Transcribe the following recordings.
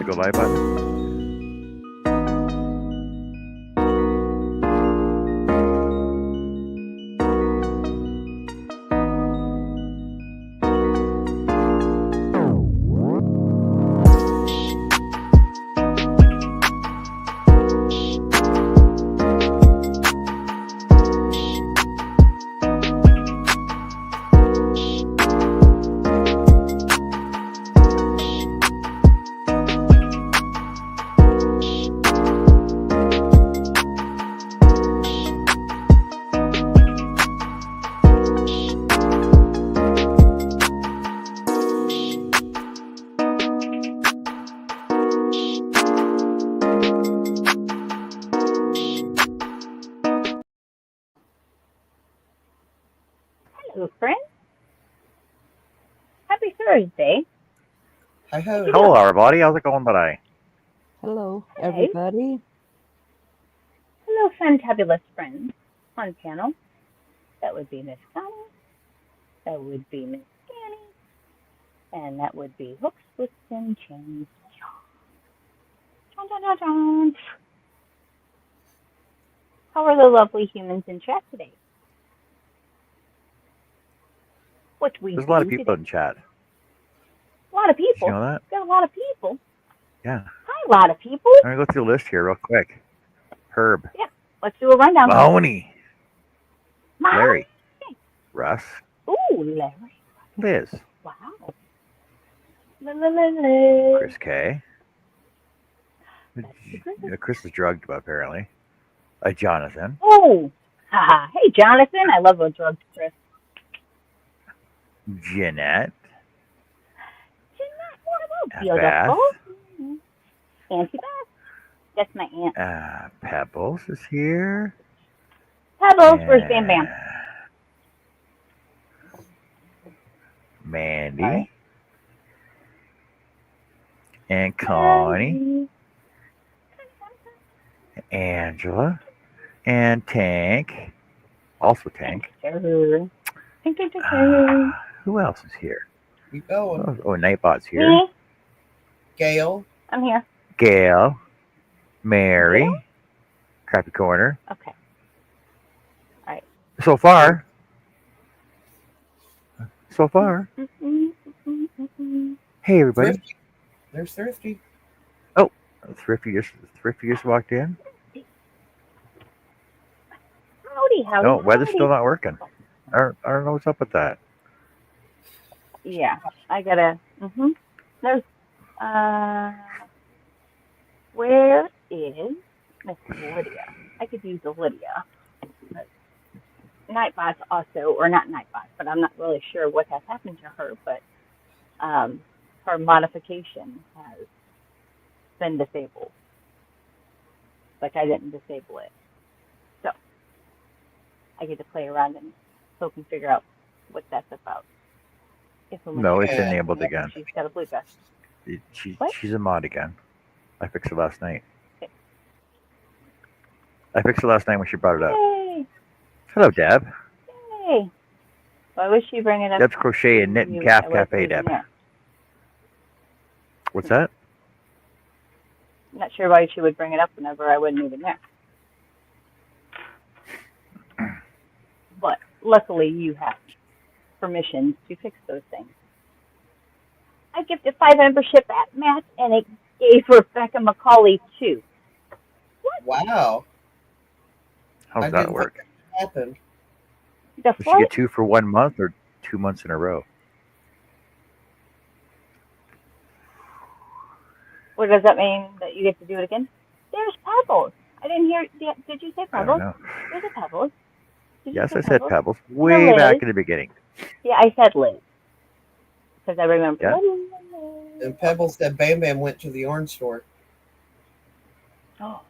go live button? Hello, friends. Happy Thursday. Hi ho. Hello, everybody. How's it going today? Hello, Hey. everybody. Hello, fantabulous friends on panel. That would be Miss Connie. That would be Miss Danny. And that would be Hooks, Twists, and Chains. Dun, dun, dun, dun. How are the lovely humans in chat today? What we There's a lot of do people today? in chat. A lot of Did people. you know that? Got a lot of people. Yeah. Hi, a lot of people. I'm going to go through the list here real quick. Herb. Yeah. Let's do a rundown. Mahoney. Mahoney. Larry. Russ. Ooh, Larry. Liz. Wow. La. Chris K. Chris is drugged, apparently. Jonathan. Oh, haha. Hey, Jonathan. I love a drugged Chris. Jeanette. Beautiful. Beth. Auntie Beth. That's my aunt. Pebbles is here. Pebbles, where's Bam Bam? Mandy. Sorry. And Connie. Angela. And Tank. Also Tank. Tank. Who else is here? Keep going. Oh, Nightbot's here. Me? Gail. I'm here. Gail. Mary. Gail? Crappy Corner. Okay. All right. So far. Hey, everybody. Thrifty. There's Thrifty. Oh, Thrifty just walked in. Howdy. No, weather's still not working. I don't know what's up with that. Yeah, I gotta. There's. Where is Miss Lydia? I could use a Lydia. Nightbot's also, or not Nightbot, but I'm not really sure what has happened to her, but her modification has been disabled. Like I didn't disable it. So I get to play around and hope and figure out what that's about. No, it's enabled again. She's got a blue vest. She's a mod again. I fixed it last night. Okay. I fixed it last night when she brought it up. Yay! Hello, Deb. Hey. Why was she bringing up? Deb's Crochet and Knit and Calf Cafe, Deb. What's that? I'm not sure why she would bring it up whenever I wasn't even there. But luckily you have permission to fix those things. I gifted 5 membership at Matt, and it gave Rebecca McCauley 2. What? Wow. How does that work? What happened? Does she get 2 for 1 month or 2 months in a row? What does that mean? That you get to do it again? There's Pebbles. I didn't hear. Did you say Pebbles? There's a Pebbles. Yes, I said Pebbles. Way back in the beginning. Yeah, I said Liz. Because I remember. Yeah. And Pebbles said Bam Bam went to the orange store. Oh.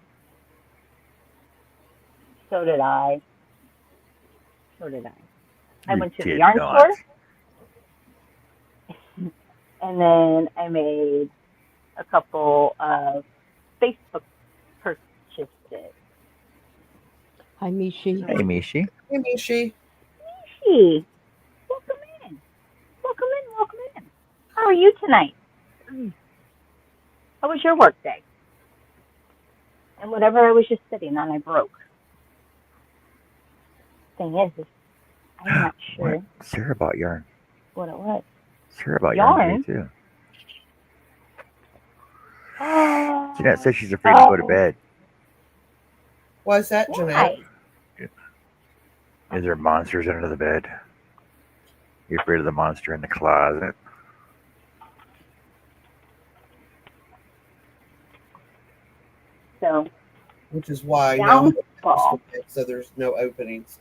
So did I. I went to the yarn store. And then I made a couple of Facebook purchases. Hi, Mishi. Hey, Mishi. Hey, Mishi. Mishi. Welcome in. How are you tonight? How was your work day? And whatever I was just sitting on, I broke. Thing is I'm not sure What? Sarah bought yarn. what it was. Sarah bought yarn Yarn? today too. Oh, Jeanette says she's afraid to go to bed. Why's that, Jeanette? why? Is there monsters under the bed? You're afraid of the monster in the closet? So Which is why now downfall. so there's no openings.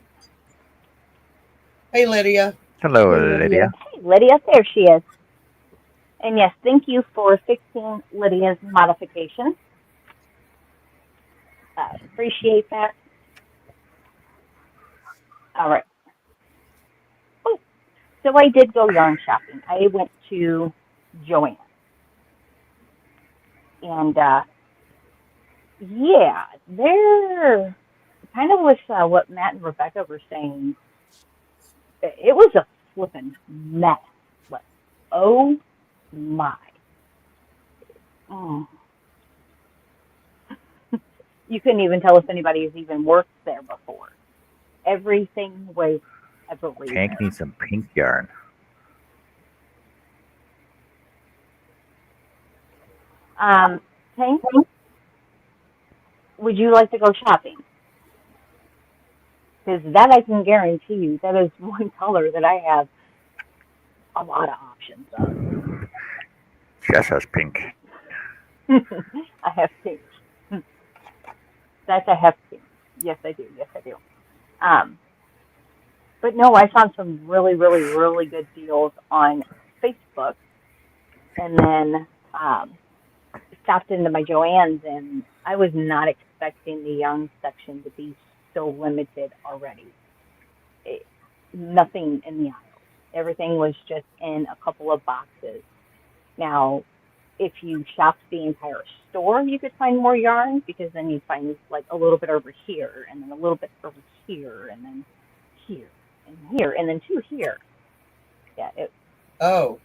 Hey, Lydia. Hello, Hey, Lydia. Lydia. Hey, Lydia, there she is. And yes, thank you for fixing Lydia's modification. Appreciate that. All right. Oh, so I did go yarn shopping. I went to Joann. And yeah, they're kind of with what Matt and Rebecca were saying. It was a flippin' mess. Like, oh my. Mm. You couldn't even tell if anybody has even worked there before. Everything was everywhere. Tank needs some pink yarn. Tank, would you like to go shopping? Because that I can guarantee you, that is one color that I have a lot of options of. Jess has pink. I have pink. I have pink. Yes, I do. Yes, I do. But no, I found some really, really, really good deals on Facebook, and then stopped into my Joann's, and I was not expecting the young section to be so limited already. Nothing in the aisles. Everything was just in a couple of boxes. Now, if you shopped the entire store, you could find more yarn, because then you'd find like a little bit over here, and then a little bit over here, and then here, and then two here. Yeah. Oh,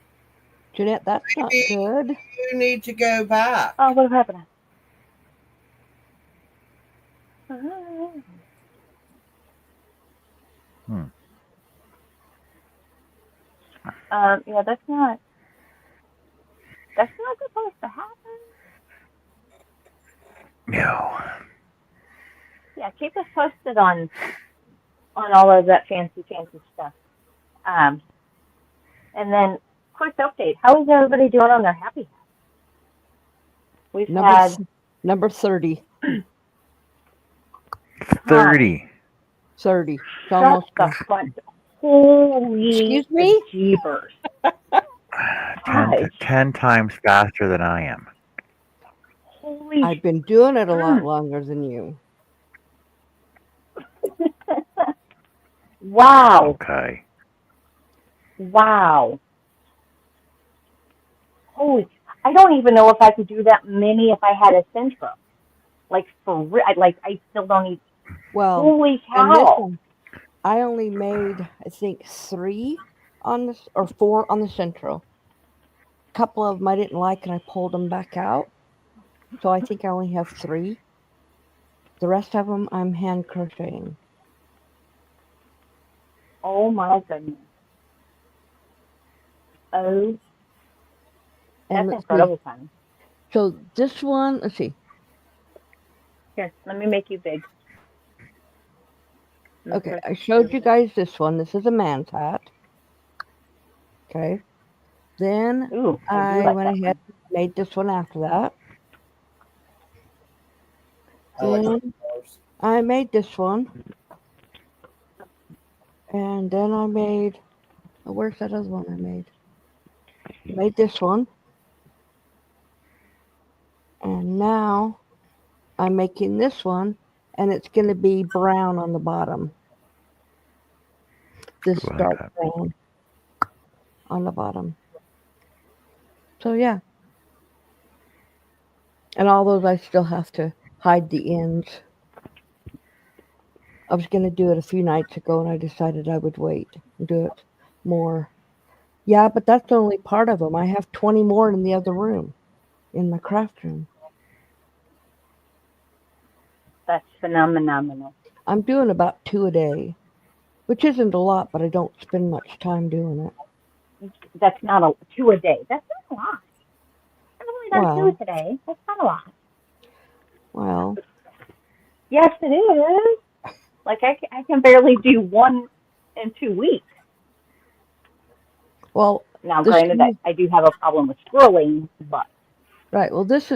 Jeanette, that's not good. you need to go back. Oh, what happened? Yeah, that's not supposed to happen. No. Yeah, keep us posted on all of that fancy stuff. And then, quick update: how is everybody doing on their happy hats? We've had number 30. 30. 30. It's shut almost the front. Holy Excuse me? jeepers! 10 times faster than I am. Holy! I've been doing it a lot longer than you. Wow! Okay. Wow! Holy! I don't even know if I could do that many if I had a Centro. Like for real, I still don't need. Well, holy and this cow! one, I only made, I think, 3 on this, or 4 on the Central. A couple of them I didn't like, and I pulled them back out. So I think I only have 3. The rest of them I'm hand crocheting. Oh my goodness! Oh, And that's incredible, fun. So this one, let's see. Here, let me make you big. Okay, I showed you guys this one. This is a man's hat. Okay. Then Ooh, I went ahead and made this one after that. Then I made this one. And then I made, where's that other one I made? Made this one. And now I'm making this one, and it's going to be brown on the bottom. This dark brown on the bottom. So yeah. And all those I still have to hide the ends. I was going to do it a few nights ago, and I decided I would wait and do it more. Yeah, but that's only part of them. I have 20 more in the other room. in my craft room. That's phenomenal. I'm doing about 2 a day, which isn't a lot, but I don't spend much time doing it. That's not a two a day. That's not a lot. I've only done two Well, today. That's not a lot. well, Yes, it is. Like I can barely do one in 2 weeks. well, Now, this granted, that I do have a problem with scrolling, but right. Well, this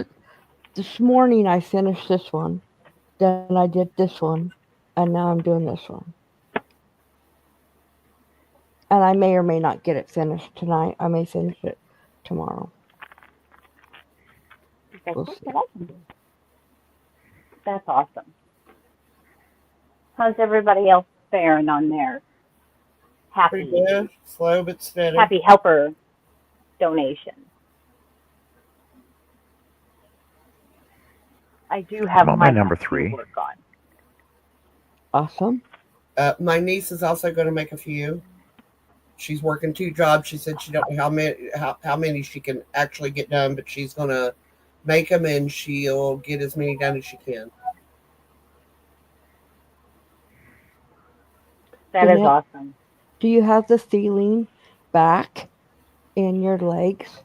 morning I finished this one, then I did this one, and now I'm doing this one. And I may or may not get it finished tonight. I may finish it tomorrow. that's We'll what see. I can do. That's awesome. How's everybody else faring on their Pretty happy good. Slow but steady. happy helper donation? I do have I'm on my number 3. to work on. Awesome. My niece is also going to make a few. She's working 2 jobs. She said she don't know how many she can actually get done, but she's going to make them and she'll get as many done as she can. That is Jeanette, awesome. do you have the feeling back in your legs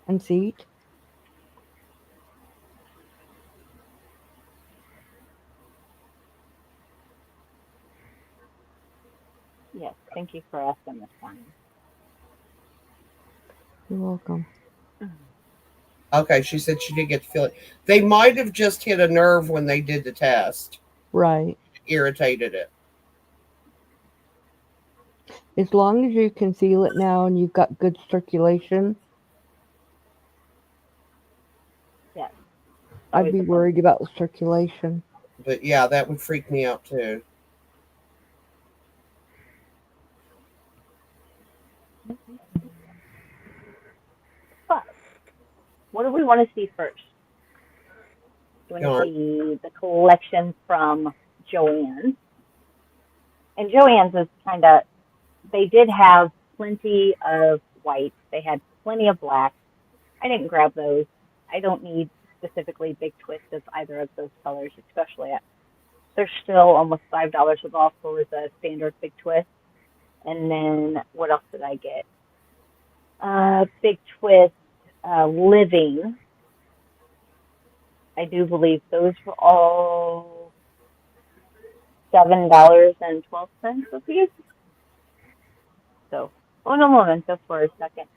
and feet? Yes, thank you for asking this morning. You're welcome. Okay, she said she did get to feel it. They might have just hit a nerve when they did the test. Right. Irritated it. As long as you can feel it now and you've got good circulation, Yes. I'd be worried about the circulation. But yeah, that would freak me out too. But what do we want to see first? Do we Go want on. to see the collection from Joann? And Joann's is kind of, they did have plenty of white. They had plenty of black. I didn't grab those. I don't need specifically big twists of either of those colors, especially at, they're still almost $5 off for the standard big twist. And then what else did I get? Big twist, living. I do believe those were all $7.12 a piece. So, hold on a moment just for a second.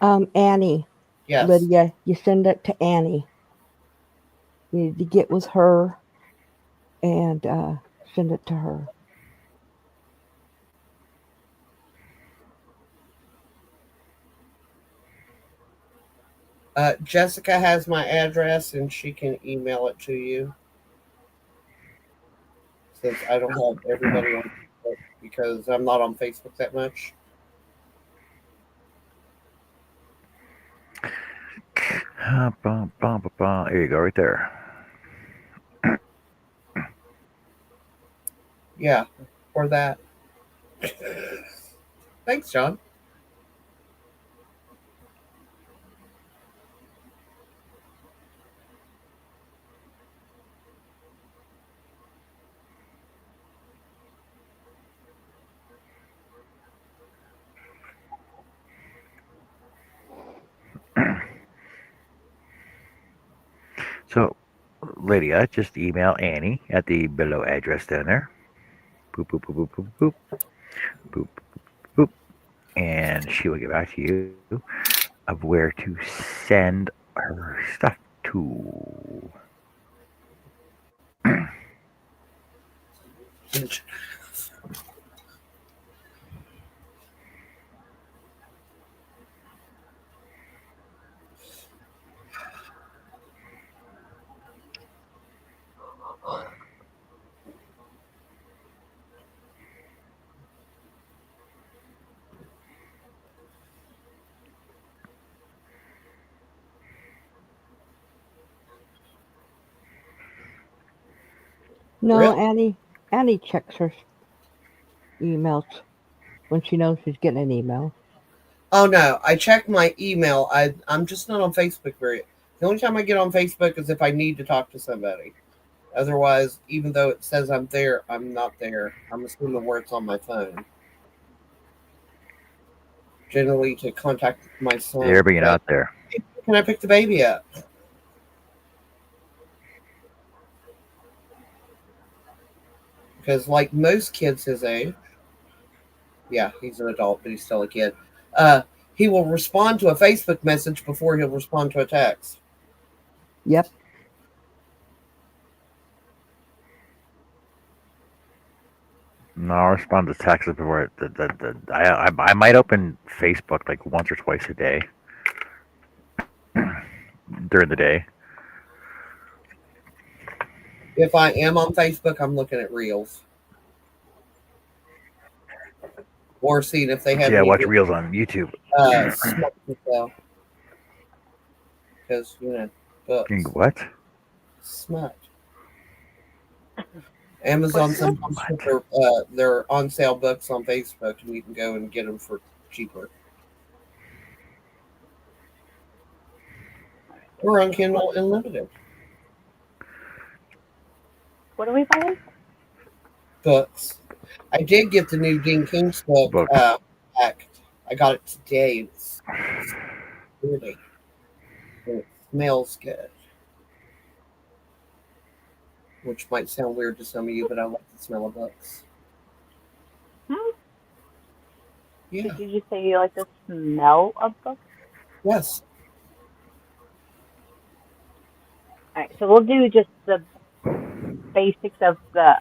Annie, Yes. Lydia, you send it to Annie. You need to get with her and send it to her. Jessica has my address and she can email it to you. Since I don't have everybody on Facebook because I'm not on Facebook that much. There you go, right there. Yeah, for that. Thanks, John. So, Lydia, just email Annie at the below address down there. Boop, boop, boop, boop, boop, boop, boop, boop, boop. And she will get back to you of where to send her stuff to. No, Really? Annie checks her emails when she knows she's getting an email. Oh no, I check my email. I'm just not on Facebook very. The only time I get on Facebook is if I need to talk to somebody. Otherwise, even though it says I'm there, I'm not there. I'm assuming where it's on my phone. Generally, to contact my son. There, but you're Say, not there. can I pick the baby up? Because like most kids his age, yeah, he's an adult, but he's still a kid. Uh, he will respond to a Facebook message before he'll respond to a text. Yep. No, I'll respond to texts before I might open Facebook like once or twice a day during the day. If I am on Facebook, I'm looking at reels or seeing if they have Yeah, any watch good reels on YouTube. smut to sell. Because books, What? smut. Amazon What? sometimes put What? their on sale books on Facebook, and you can go and get them for cheaper. Or on Kindle Unlimited What are we buying? books. I did get the new Dean King's book Books. back. I got it today. It's pretty. And it smells good, which might sound weird to some of you, but I like the smell of books. Hmm? Yeah. Did you just say you like the smell of books? Yes. All right, so we'll do just the basics of the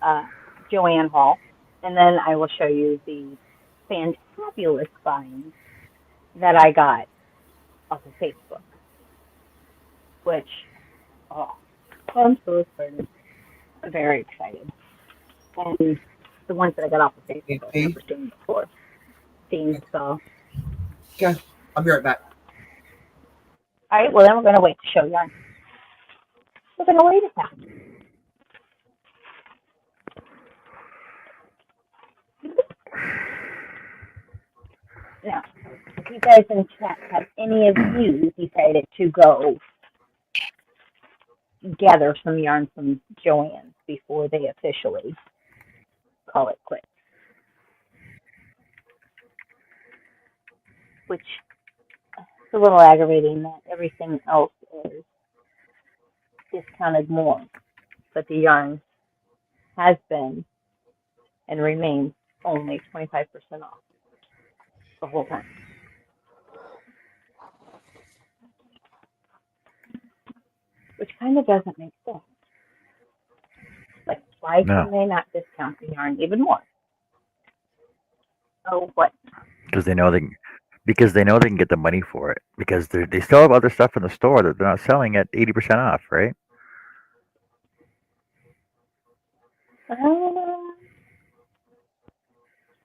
Joann haul, and then I will show you the fantabulous finds that I got off of Facebook, which, oh, I'm so excited. I'm very excited. And the ones that I got off of Need Facebook I've pee? never seen before. Seen, so. All Okay. I'll be right back. right, well, then we're going to wait to show yarn. We're going to wait a second. Now, if you guys in chat, have any of you decided to go gather some yarn from Joann before they officially call it quits? Which is a little aggravating that everything else is discounted more, but the yarn has been and remains only 25% off the whole time. Which kind of doesn't make sense. Like, why No, can they not discount the yarn even more? Oh, what? because they know they can, because they know they can get the money for it. Because they still have other stuff in the store that they're not selling at 80% off, right? Uh,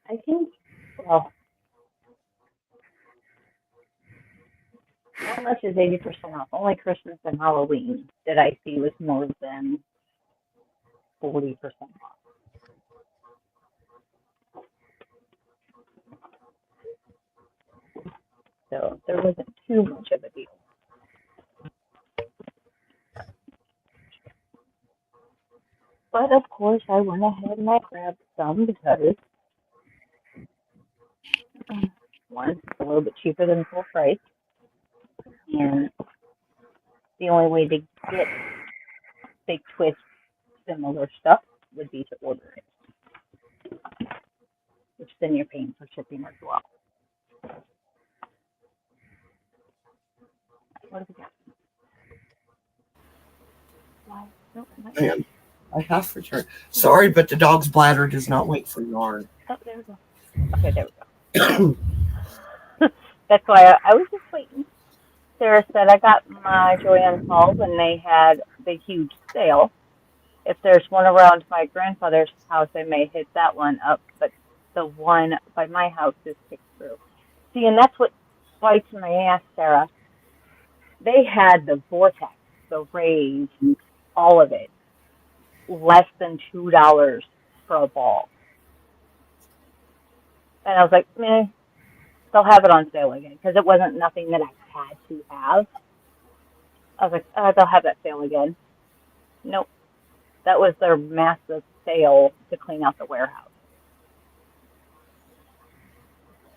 I think, well, how much is 80% off? Only Christmas and Halloween that I see was more than 40% off. So there wasn't too much of a deal. But of course, I went ahead and I grabbed some because one, it's a little bit cheaper than full price, and the only way to get Big Twist similar stuff would be to order it, which then you're paying for shipping as well. What have we got? Why? Nope, not yet. Man, I have returned. Sorry, but the dog's bladder does not wait for yarn. Oh, there we go. Okay, there we go. That's why I was just waiting. Sarah said I got my Joann haul when they had the huge sale. If there's one around my grandfather's house, I may hit that one up, but the one by my house is picked through. See, and that's what bites my ass, Sarah. They had the vortex, the rays, all of it, less than $2 for a ball. And I was like, meh, they'll have it on sale again because it wasn't nothing that I had to have. I was like, they'll have that sale again. Nope, that was their massive sale to clean out the warehouse.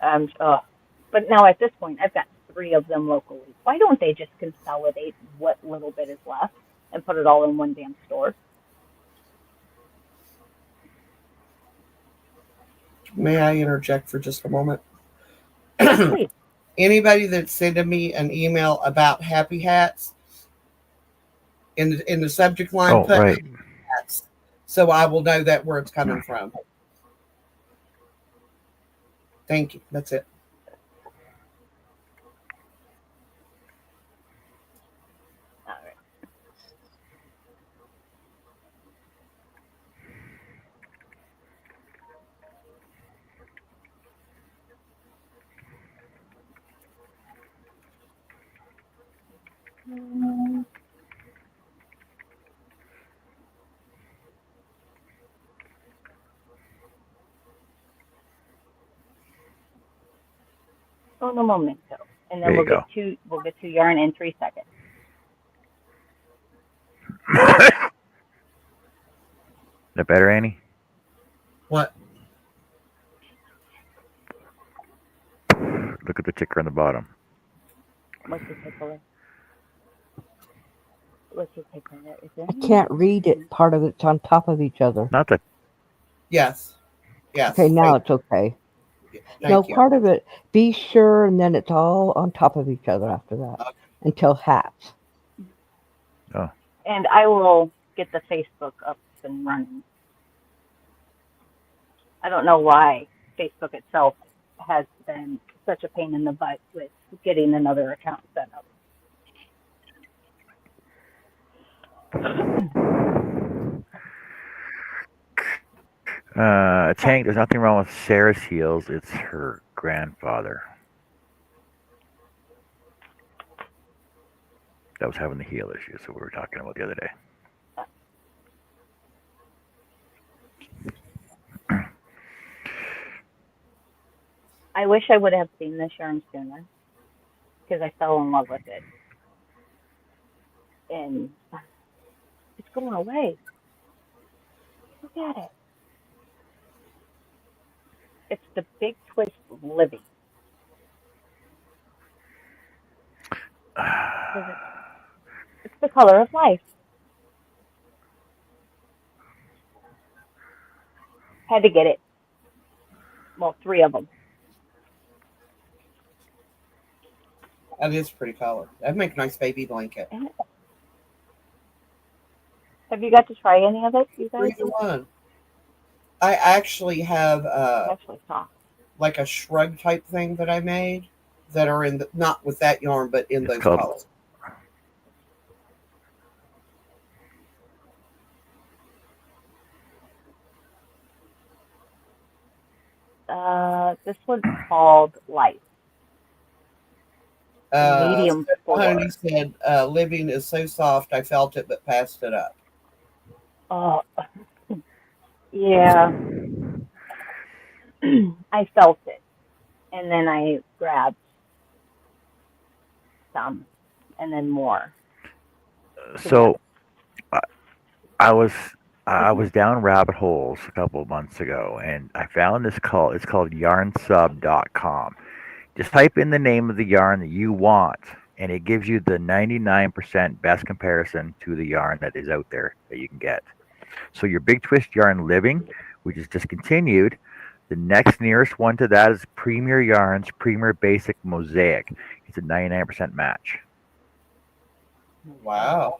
But now at this point, I've got 3 of them locally. Why don't they just consolidate what little bit is left and put it all in one damn store? May I interject for just a moment? Please. Anybody that's sending me an email about happy hats in the subject line, Oh, put right. happy hats, so I will know that where it's coming from. Thank you. That's it. All right. Un momento. And then There you we'll go. get to yarn in 3 seconds. That better, Annie? What? Look at the ticker on the bottom. What's the tickler? What's the tickler? Is there I can't read it. Part of it's on top of each other. Not the. Yes. Yes. Okay, now it's okay. No, Thank you. part of it, be sure, and then it's all on top of each other after that Okay. until hats. Oh, And I will get the Facebook up and running. I don't know why Facebook itself has been such a pain in the butt with getting another account set up. Tank, there's nothing wrong with Sarah's heels. It's her grandfather that was having the heel issue. So we were talking about the other day. I wish I would have seen this yarn sooner because I fell in love with it. And it's going away. Look at it. It's the Big Twist Living. It's the color of life. Had to get it. Well, 3 of them. That is pretty color. That'd make a nice baby blanket. Have you got to try any of it, you guys? Either one. I actually have It's actually soft. like a shrug type thing that I made that are in the, not with that yarn, but in It's those called- colors. This one's called Life. Medium 4. Honey said, "Living is so soft, I felt it, but passed it up." Oh, yeah. I felt it, and then I grabbed some, and then more. So I was down rabbit holes a couple of months ago, and I found this call. It's called yarnsub.com. Just type in the name of the yarn that you want, and it gives you the 99% best comparison to the yarn that is out there that you can get. So your Big Twist Yarn Living, which is discontinued, the next nearest one to that is Premier Yarns Premier Basic Mosaic. It's a 99% match. Wow,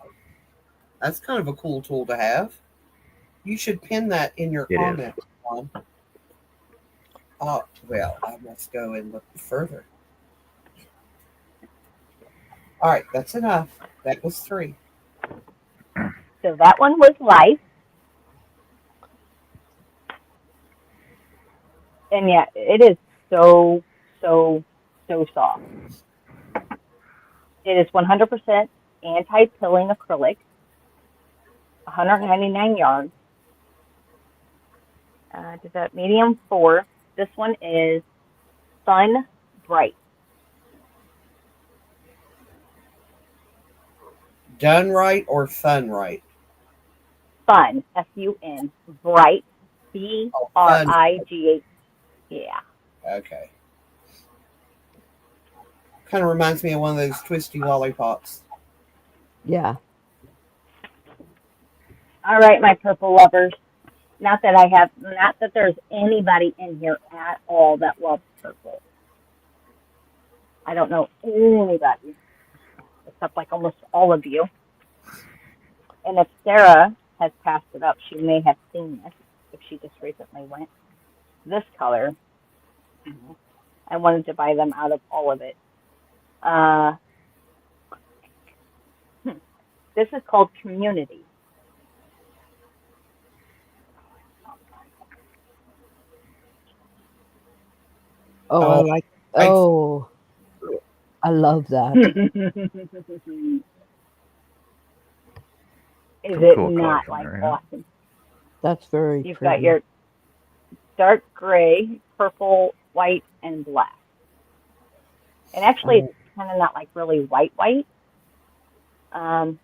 that's kind of a cool tool to have. You should pin that in your It is. comment. Oh, well, I must go and look further. All right, that's enough. That was 3. So that one was Life. And yeah, it is so soft. It is 100% anti-pilling acrylic, 199 yards. Does that medium 4? This one is Fun Bright. Done right or fun right? Fun, Fun, Bright, B Oh, R fun. I G H. Yeah. Okay. Kind of reminds me of one of those twisty lollipops. Yeah. All right, my purple lovers. Not that there's anybody in here at all that loves purple. I don't know anybody except like almost all of you. And if Sarah has passed it up, she may have seen this if she just recently went. This color, I wanted to buy them out of all of it. Uh, this is called Community. Oh, I Oh, like. I Oh, I love that. Is Some it cool colors not in like there, yeah. awesome? That's very You've got pretty. your dark gray, purple, white, and black. And actually, it's kind of not like really white white. Um,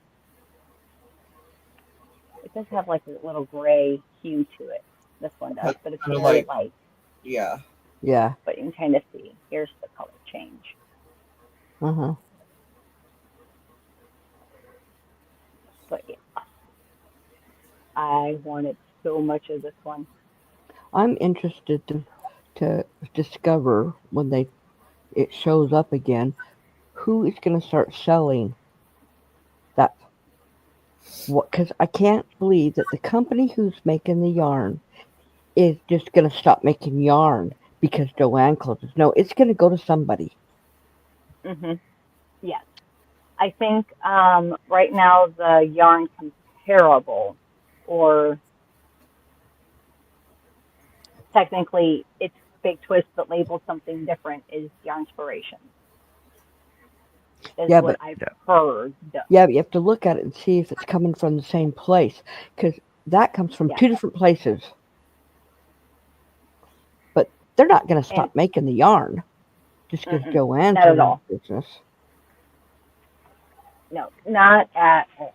it does have like a little gray hue to it. This one does, but it's kind of very like, light. yeah. Yeah. But you can kind of see. Here's the color change. Uh huh. But yeah, I wanted so much of this one. I'm interested to discover when it shows up again, who is going to start selling that. What? Because I can't believe that the company who's making the yarn is just going to stop making yarn because Joann closes. No, it's going to go to somebody. Mhm. Yes. I think right now the yarn comparable, or technically it's Big Twist but labeled something different, is Yarnspiration. Is Yeah, what but I've Yeah. heard. yeah, but you have to look at it and see if it's coming from the same place because that comes from Yeah. two different places. But they're not going to And stop making the yarn just because Joann's not at in all. the business. No, not at all.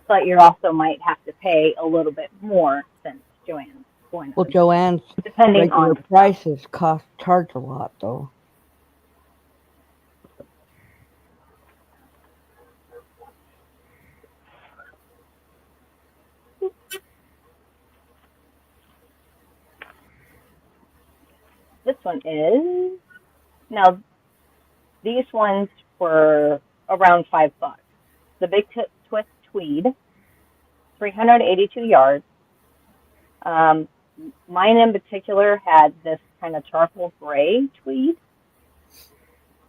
But you also might have to pay a little bit more since Joann's going Well, on, Joann's depending on regular the stuff. prices charge a lot though. This one is now. These ones were around $5. The Big Twist Tweed, 382 yards. Um, Mine in particular had this kind of charcoal gray tweed.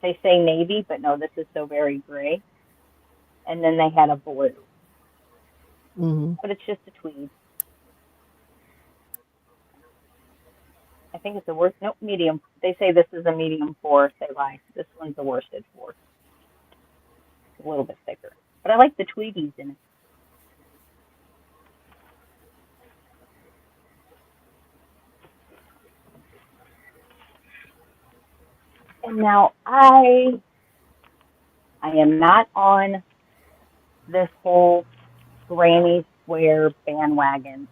They say navy, but no, this is so very gray. And then they had a blue, Mm-hmm. but it's just a tweed. I think it's a worst, nope, medium. They say this is a medium 4. They lie. This one's a worsted 4. It's a little bit thicker. But I like the tweedies in it. And now I am not on this whole granny square bandwagon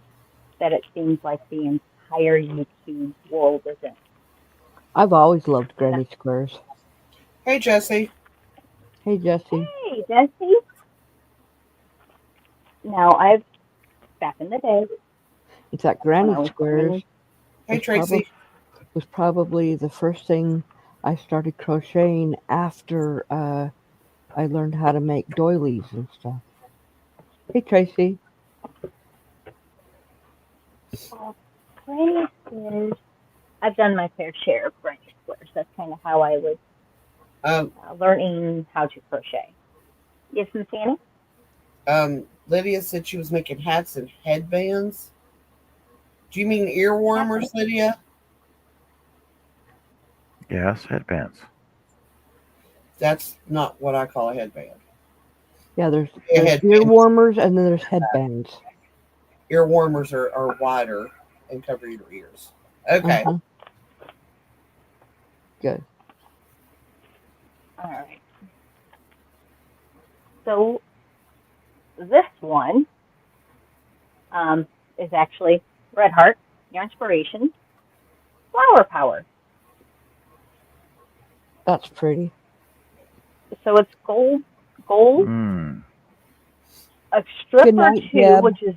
that it seems like the entire YouTube world is in. I've always loved granny squares. Hey, Jesse. Hey, Jesse. Hey, Jesse. Now, back in the day, In fact, when granny I was squares learning, Hey, Tracy. was probably the first thing I started crocheting after I learned how to make doilies and stuff. Hey, Tracy. granny squares, I've done my fair share of granny squares. That's kind of how I was Um, learning how to crochet. Yes, Miss Annie? Lydia said she was making hats and headbands. Do you mean ear Hats warmers, Lydia? Yes, headbands. That's not what I call a headband. Yeah, there's A ear headband. warmers and then there's headbands. Ear warmers are wider, and cover your ears. Okay. Uh-huh. Good. All right. So this one is actually Red Heart, your inspiration, flower power. That's pretty. So it's gold, Mm. a strip Good or night, two, Deb. which is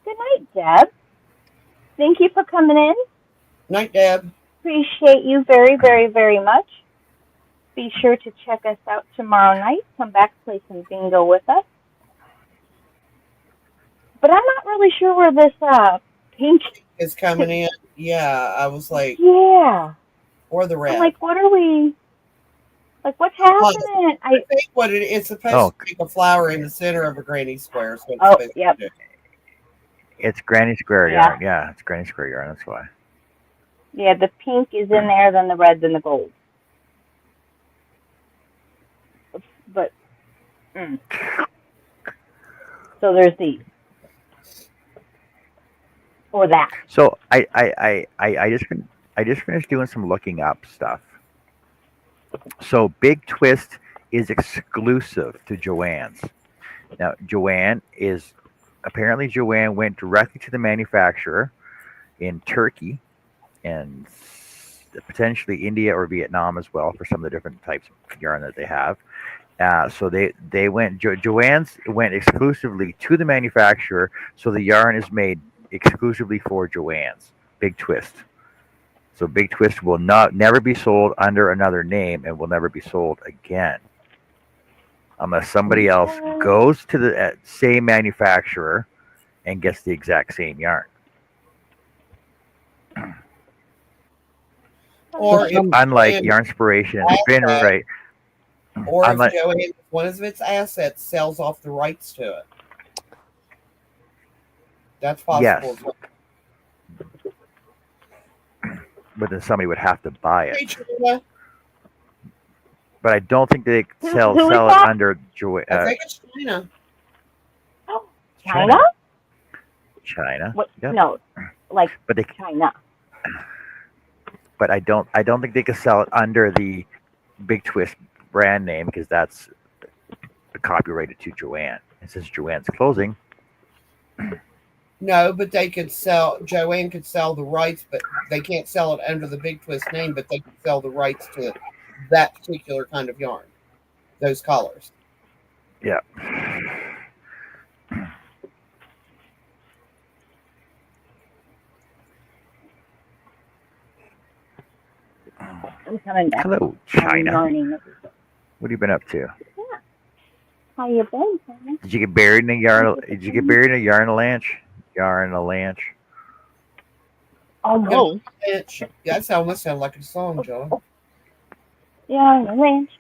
good night, Deb. Thank you for coming in. Night, Deb. Appreciate you very, very, very much. Be sure to check us out tomorrow night. Come back, play some bingo with us. But I'm not really sure where this pink. Is coming in. Yeah, I was like, Yeah, or the I'm red. like, what are we? Like, what's Well, happening? I think what it's supposed Oh, to make a flower in the center of a granny square. Is what it's Oh, supposed yep, to do. it's Granny Square yeah, yarn. Yeah, it's Granny Square yarn. That's why. yeah. The pink is in there, then the red, then the gold. But so there's these or that. So I just finished doing some looking up stuff. So Big Twist is exclusive to Joann's. Now Joann went directly to the manufacturer in Turkey and potentially India or Vietnam as well for some of the different types of yarn that they have. So they went Joann's went exclusively to the manufacturer, so the yarn is made exclusively for Joann's Big Twist. So Big Twist will never be sold under another name and will never be sold again unless somebody else goes to the same manufacturer and gets the exact same yarn. Or if Unlike Joann Yarn Inspiration and Spin asset, Right, or if unlike Joann, one of its assets, sells off the rights to it. That's possible. yes, but then somebody would have to buy Hey, it. Trina. But I don't think they Who is sell it that? under I think it's China. Oh, China? China. What? Yep. No, like But China. I don't think they could sell it under the Big Twist brand name because that's copyrighted to Joann. And since Joann's closing, No, but they could sell. Joann could sell the rights, but they can't sell it under the Big Twist name. But they could sell the rights to that particular kind of yarn, those colors. yeah. I'm coming back. Hello, I'm China. yarning. What have you been up to? Yeah. How you been, China? Did you get buried in a yarn? Did you get buried in a yarn lanch? Yarn a lanch. Almost. Yeah, that almost sounded like a song, John. Yarn a ranch.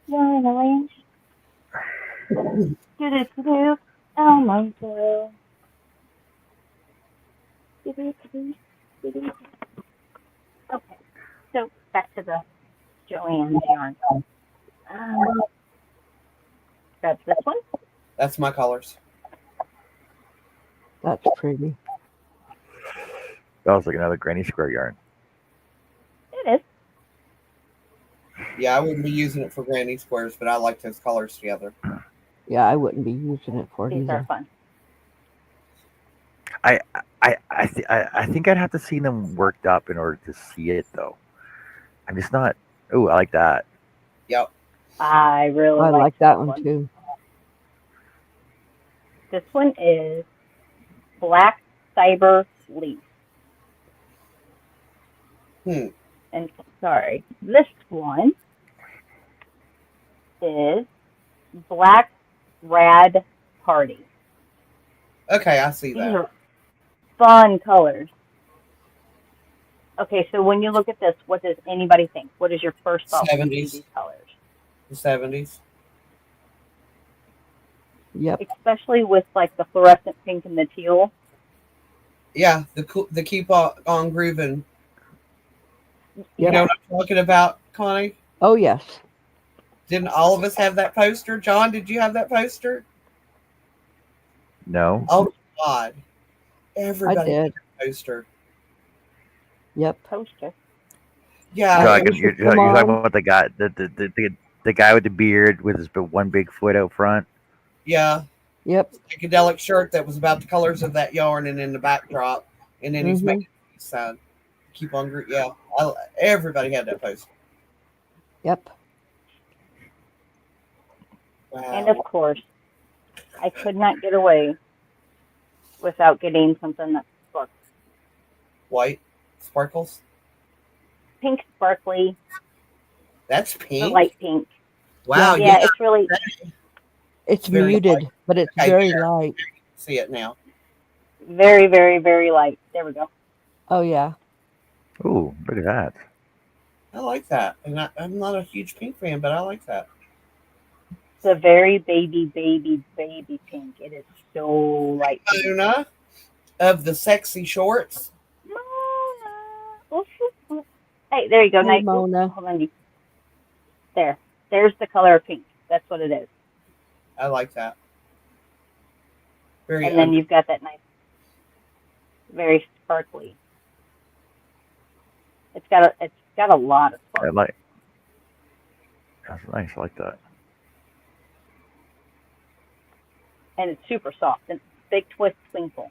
Yarn a ranch. Do-do-do-do. Almost there. Do-do-do-do. Do-do-do. Okay. So back to the Joann's yarn. Grab this one. That's my colors. That's pretty. That was like another Granny Square yarn. It is. Yeah, I wouldn't be using it for granny squares, but I like those colors together. Yeah, I wouldn't be using it for it These are either. fun. I think I'd have to see them worked up in order to see it though. I'm just not. Oh, I like that. Yep. I really I like that this one too. This one is Black Cyber Leaf. And sorry, this one is Black Rad Party. Okay, I see These that. are fun colors. Okay, so when you look at this, what does anybody think? What is your first thought when you 70s. see these colors? The 70s. Yep. Especially with like the fluorescent pink and the teal. Yeah, the keep on grooving. You Yep. know what I'm talking about, Connie? Oh yes. Didn't all of us have that poster? John, did you have that poster? No. Oh my God. I Everybody had did. that poster. Yep. Poster. Yeah, Like it was, You're come talking on. about the guy with the beard with his one big foot out front. yeah, Yep. psychedelic shirt that was about the colors of that yarn, and in the backdrop, and then he's Mhm. making a peace sign. Keep on, yeah. Everybody had that poster. Yep. And of Wow, course, I could not get away without getting something that's white sparkles. pink sparkly, That's the pink. light pink. Wow, Yeah. yeah, Yeah, it's really it's It's very light. muted, but it's Okay, very there, light. see it now. very, very, very light. There we go. Oh yeah. Ooh, look at that. I like that, and I'm not a huge pink fan, but I like that. It's a very baby, baby, baby pink. It is so light pink. Mona of the sexy shorts. Hey, there you go. Hey Nice. Mona. Hold on. There. There's the color of pink. That's what it is. I like that. Very And then under. you've got that nice, very sparkly. It's got a lot of I sparkle, like. That's nice. I like that. and it's super soft and big twist twinkle.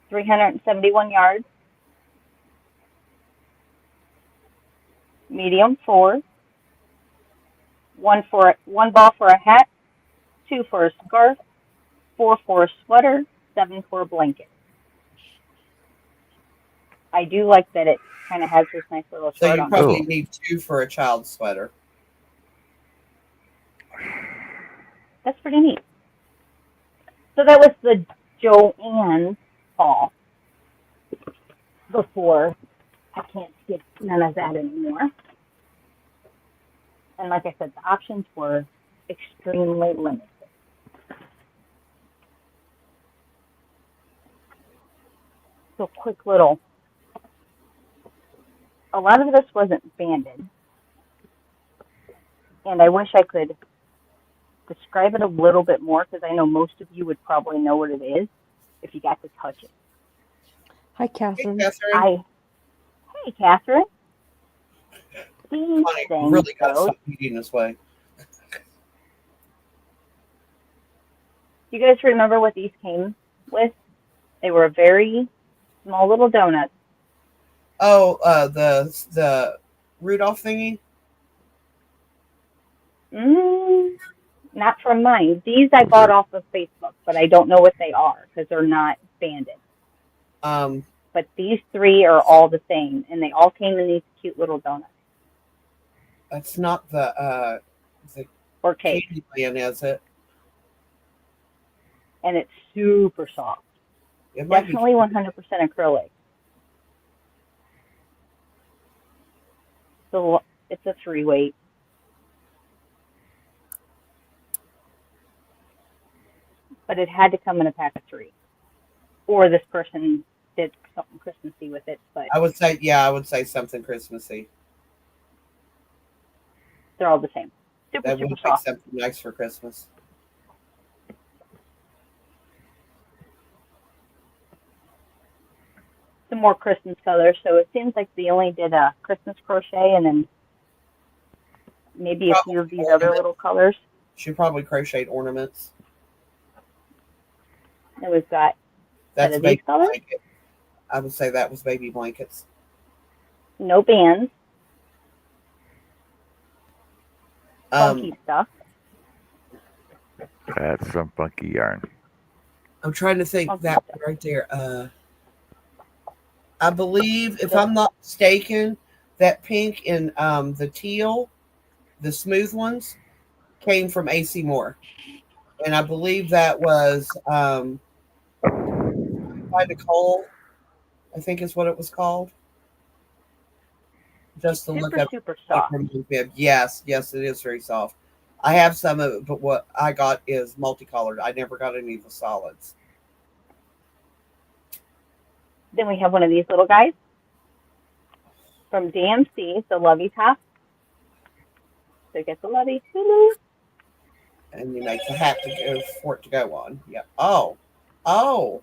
371 yards, medium 4, one ball for a hat, 2 for a scarf, 4 for a sweater, 7 for a blanket. I do like that it kind of has this nice little So chart you on it. probably Oh, need 2 for a child's sweater. That's pretty neat. So that was the Joann haul before. I can't skip none of that anymore. And like I said, the options were extremely limited. So quick little, a lot of this wasn't banded, and I wish I could describe it a little bit more because I know most of you would probably know what it is if you got to touch it. Hi Hey, Catherine. Catherine. Hey, Catherine, these Honey, things really got to though, stop eating this way. do you guys remember what these came with? They were very small little donuts. Oh, the Rudolph thingy. Mm, not from mine. These I bought off of Facebook, but I don't know what they are because they're not banded. Um, But these three are all the same, and they all came in these cute little donuts that's not the or cake, candy land, is it? and it's super soft. It might be. Definitely 100% acrylic. So it's a 3 weight. But it had to come in a pack of 3. Or this person did something Christmassy with it, but I would say, yeah, I would say something Christmassy. they're all the same. Super, That would super make soft. something nice for Christmas. Some more Christmas colors. So it seems like they only did a Christmas crochet and then maybe a few Probably of these other ornaments. little colors. She probably crocheted ornaments. And we've got a set That's of these baby colors. blanket. I would say that was baby blankets. No bands. Um, Funky stuff. that's some funky yarn. I'm trying to think Funky that stuff. one right there. I believe, if The, I'm not mistaken, that pink and the teal, the smooth ones, came from AC Moore, and I believe that was by Nicole. I think is what it was called. Just to look super, up. super It soft. reminds me of, yes, yes, it is very soft. I have some of it, but what I got is multicolored. I never got any of the solids. Then we have one of these little guys from DMC, the Lovey Top. So get the Lovey. And you make the hat to go for it to go on. Yeah. Oh, oh.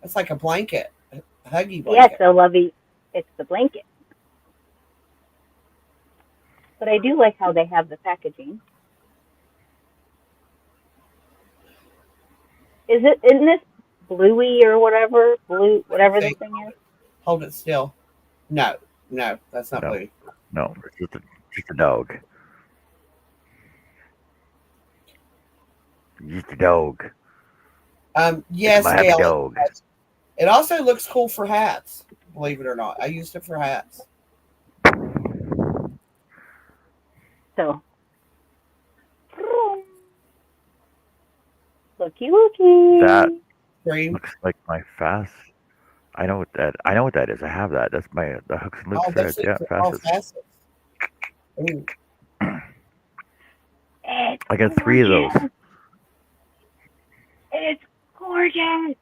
It's like a blanket, a huggy Yeah, blanket. so lovey. It's the blanket. But I do like how they have the packaging. Isn't this bluey or whatever? Blue, whatever this See, thing is? hold it still. No, no, that's not No, blue. no, it's just a dog. Just a dog. It's Yes, my happy Gail. dog. It also looks cool for hats. Believe it or not, I used it for hats. So, looky looky. That Cream. looks like my fast. I know what that. I know what that is. I have that. That's my the hooks and loop Oh, those threads. things Yeah, are all fastest. facets. Ooh. It's I got three of those. gorgeous. It's gorgeous.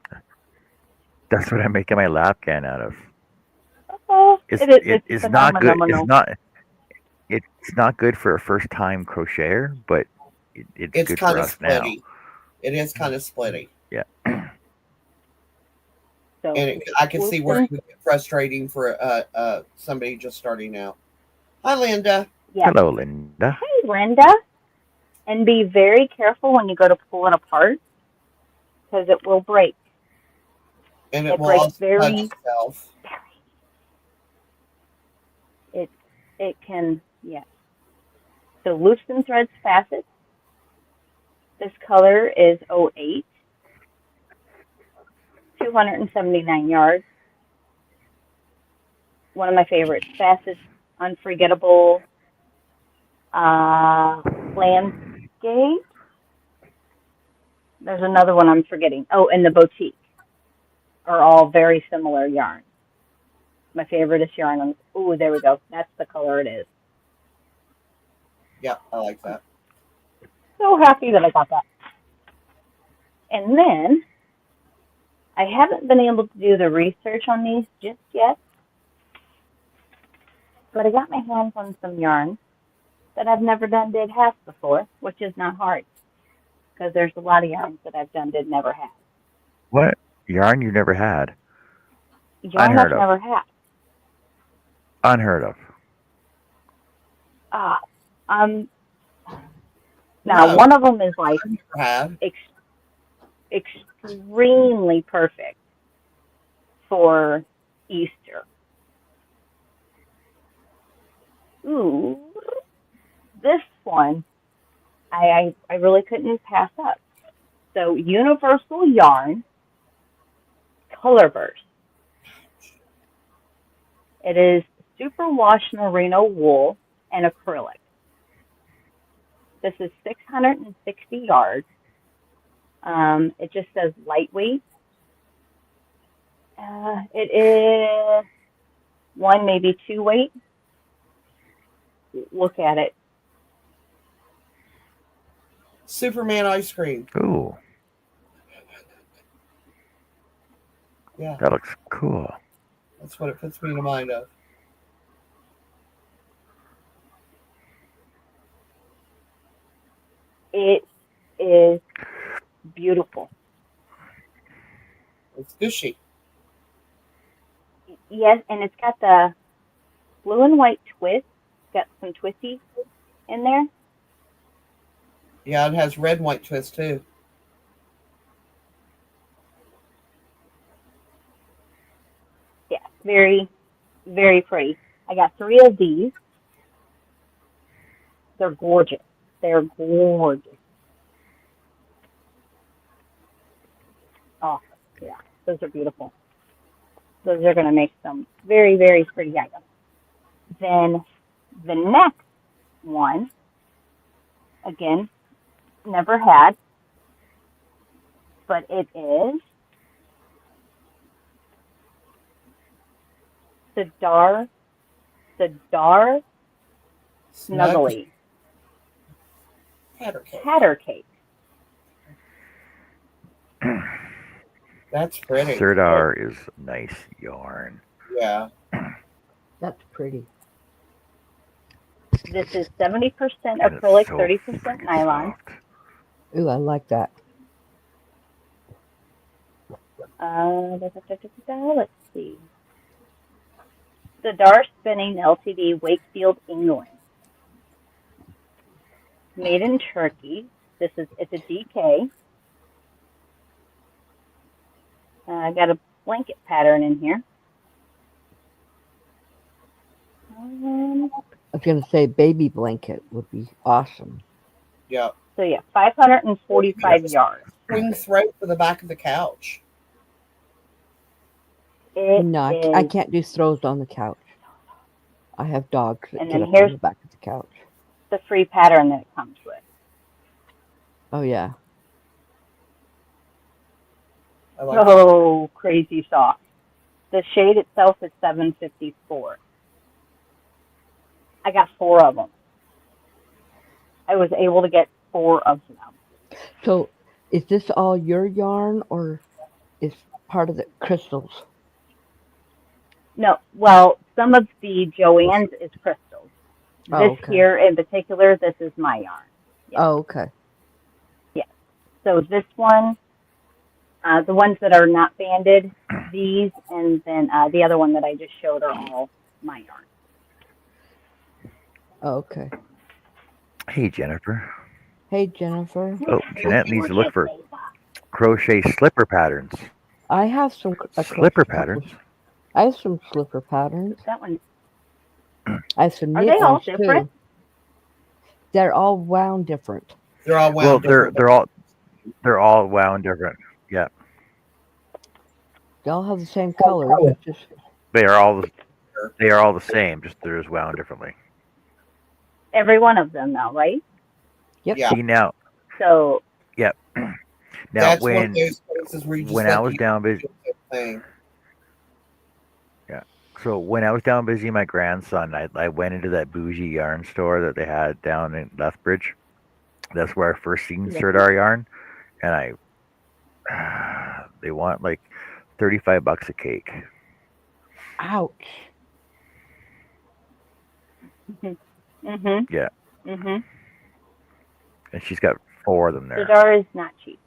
That's what I'm making my lap can out of. Oh, It it's is not good. phenomenal. It's not good for a first time crocheter, but it's It's good kind for of us now. splitty. It is kind of splitty. Yeah. So And I can see where it loosen, would get frustrating for somebody just starting out. Hi, Linda. yes. Hello, Linda. Hey, Linda, and be very careful when you go to pull it apart because it will break. And it It will breaks also touch very, itself. it it can, yes. So loosen threads facets. This color is 08, 279 yards. One of my favorites. Facets, unforgettable, landscape. There's another one I'm forgetting. Oh, and the boutique are all very similar yarns. My favorite is yarn on. Ooh, there we go. That's the color it is. Yep, I like that. So happy that I got that. And then I haven't been able to do the research on these just yet, but I got my hands on some yarn that I've never done did half before, which is not hard because there's a lot of yarns that I've done did never have. What yarn you never had? Yarn Unheard I've of. never had. Unheard of. Ah, um, now No, one of them is like I never had. ex- extremely perfect for Easter. Ooh, this one I really couldn't pass up. So Universal Yarn Colorverse. It is superwash merino wool and acrylic. This is 660 yards. It just says lightweight. It is one, maybe two weight. Look at it. Superman ice cream. Ooh, Yeah, that looks cool. that's what it puts me in mind of. It is beautiful. It's gushy. Yes, and it's got the blue and white twist. It's got some twisties in there. Yeah, it has red and white twist too. Yeah, very, very pretty. I got three of these. They're gorgeous. They're gorgeous. Oh, yeah, those are beautiful. Those are going to make some very, very pretty items. Then the next one, again, never had, but it is the Dar Snug Snuggly patter cake. Hatter Cake. That's pretty. Sirdar is nice yarn. Yeah. That's pretty. This is 70% And it's acrylic, so 30% freaking nylon. soft. Ooh, I like that. Let's see. The Dar Spinning Ltd. Wakefield, England. Made in Turkey. It's a DK. I got a blanket pattern in here. I was going to say baby blanket would be awesome. Yeah. So yeah, 545 yards. Swing throat for the back of the couch. No, I can't do throws on the couch. I have dogs that And get then up here's on the back of the couch. the free pattern that it comes with. Oh, yeah. I like that. Oh, crazy soft. The shade itself is $7.54. I got 4 of them. I was able to get 4 of them. So, is this all your yarn or is part of the crystals? No, well, some of the Joann's is crystals. Oh, This okay. here in particular, this is my yarn. Yeah. Oh, okay. Yes. So this one, the ones that are not banded, these, and then the other one that I just showed are all my yarn. Oh, okay. Hey, Jennifer. Hey, Jennifer. Oh, Jeanette needs to look for crochet slipper patterns. I have some Slipper patterns? I have some slipper patterns. That one. I have some Are knit they all ones different? too. They're all wound different. They're all wound Well, different. they're all wound different. Yeah, They all have the same colors. It's just they are all the same. Just they're just wound differently. Every one of them now, right? yep. Yeah. See now, So yep. Now That's one of when those places where you just when let I was the down busy, thing. yeah. So when I was down busy, my grandson, I went into that bougie yarn store that they had down in Lethbridge. That's where I first seen Sirdar yarn, and they want like $35 a cake. Ouch. mhm, Yeah, mhm. and she's got 4 of them there. Sirdar is not cheap.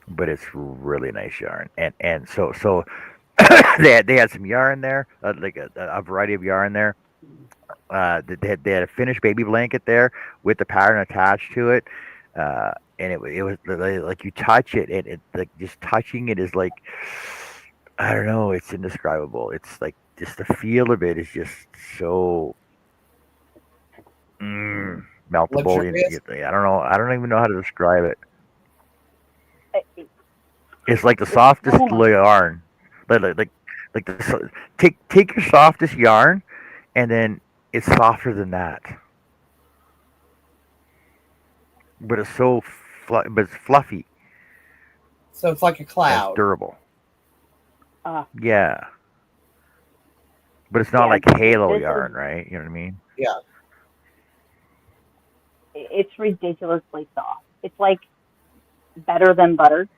But it's really nice yarn, and so they had some yarn there, like a variety of yarn there. They had a finished baby blanket there with the pattern attached to it, and it was like you touch it, and it like just touching it is like, I don't know, it's indescribable. It's like just the feel of it is just so meltable. Luxurious. I don't even know how to describe it. It's It's like the one softest of my yarn. Like take your softest yarn, and then it's softer than that. But it's but it's fluffy. So it's like a And it's cloud. durable. uh, Yeah, but it's not yeah. like halo This yarn, is right? You know what I mean? Yeah. it's ridiculously soft. It's like better than butter.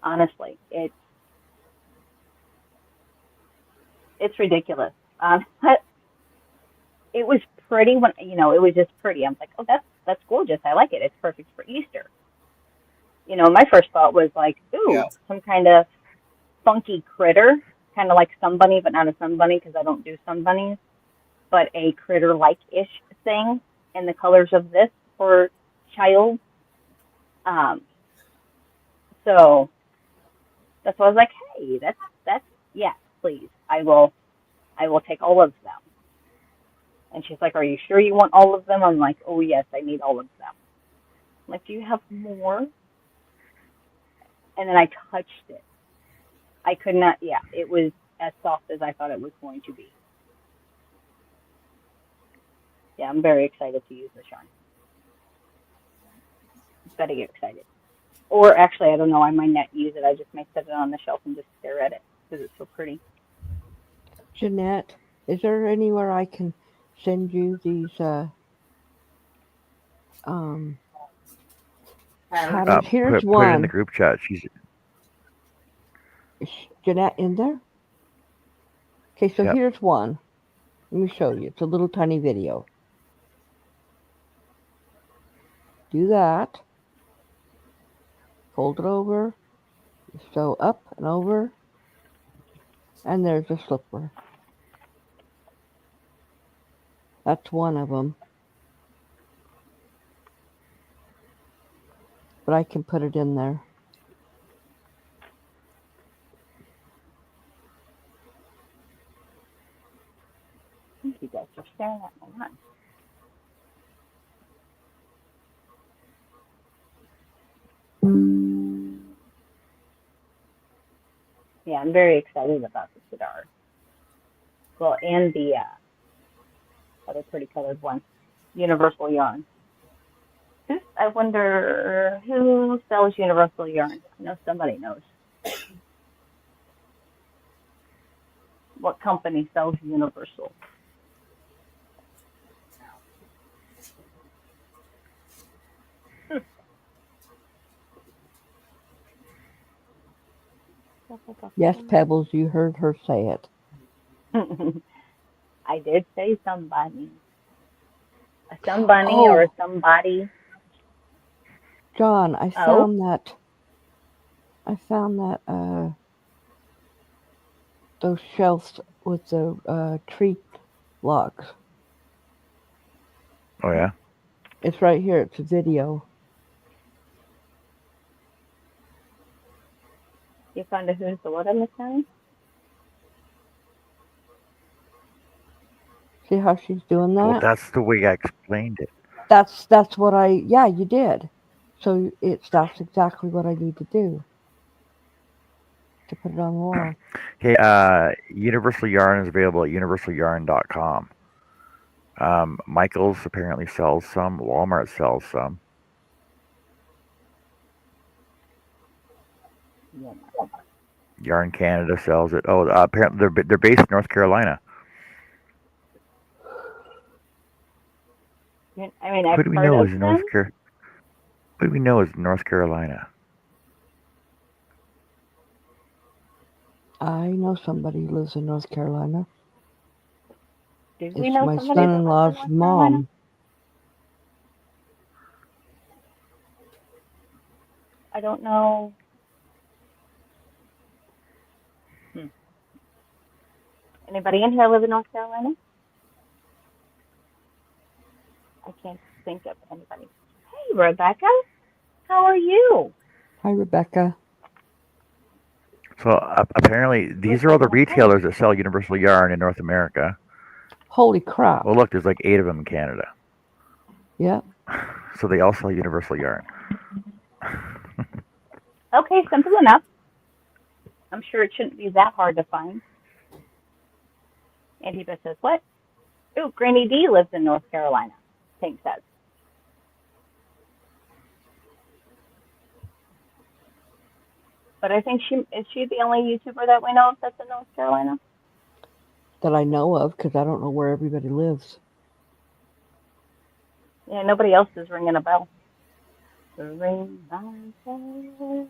Honestly, it's ridiculous. It was pretty when it was just pretty. I'm like, oh, that's gorgeous. I like it. It's perfect for Easter. My first thought was like, Yeah. ooh, some kind of funky critter, kind of like sun bunny, but not a sun bunny because I don't do sun bunnies, but a critter like ish thing in the colors of this for child. Um, so that's why I was like, hey, that's yes, please, I will take all of them. And she's like, are you sure you want all of them? I'm like, oh yes, I need all of them. I'm like, do you have more? And then I touched it. I could not. Yeah, it was as soft as I thought it was going to be. Yeah, I'm very excited to use this yarn. Gotta get excited. Or actually, I don't know. I might not use it. I just may set it on the shelf and just stare at it because it's so pretty. Jeanette, is there anywhere I can send you these um patterns? Here's Put it in the one. group chat. She's Is Jeanette in there? Okay, so Yep. here's one. Let me show you. It's a little tiny video. Do that. fold it over, you sew up and over, and there's a slipper. That's one of them. But I can put it in there. I think you guys are staring at my lunch. Yeah, I'm very excited about the Sidar. Well, and the other pretty colored one, Universal Yarn. I wonder who sells Universal Yarn. I know somebody knows. What company sells Universal? Yes, Pebbles, you heard her say it. I did say somebody. A somebody or a somebody. John, I found that those shelves with the tree logs. Oh yeah. It's right here. It's a video. You found a who's the what in the county? See how she's doing that? Well, that's the way I explained it. That's what you did. So that's exactly what I need to do. To put it on the wall. Okay, Universal Yarn is available at universalyarn.com. Michaels apparently sells some. Walmart sells some. Yarn Canada sells it. Oh, apparently they're based in North Carolina. I mean, I've Who do we heard know of is them. North Carolina? Who do we know is North Carolina? I know somebody who lives in North Carolina. Do It's we know my somebody that lives in son-in-law's North Carolina? mom. I don't know. Anybody in here live in North Carolina? I can't think of anybody. Hey, Rebecca. How are you? Hi, Rebecca. So apparently these are all the retailers that sell Universal Yarn in North America. Holy crap. Well, look, there's like 8 of them in Canada. Yeah. So they all sell Universal Yarn. Okay, simple enough. I'm sure it shouldn't be that hard to find. Antiba says, what? Ooh, Granny D lives in North Carolina, Pink says. But I think is she the only YouTuber that we know of that's in North Carolina? That I know of, because I don't know where everybody lives. Yeah, nobody else is ringing a bell. Ring my bell,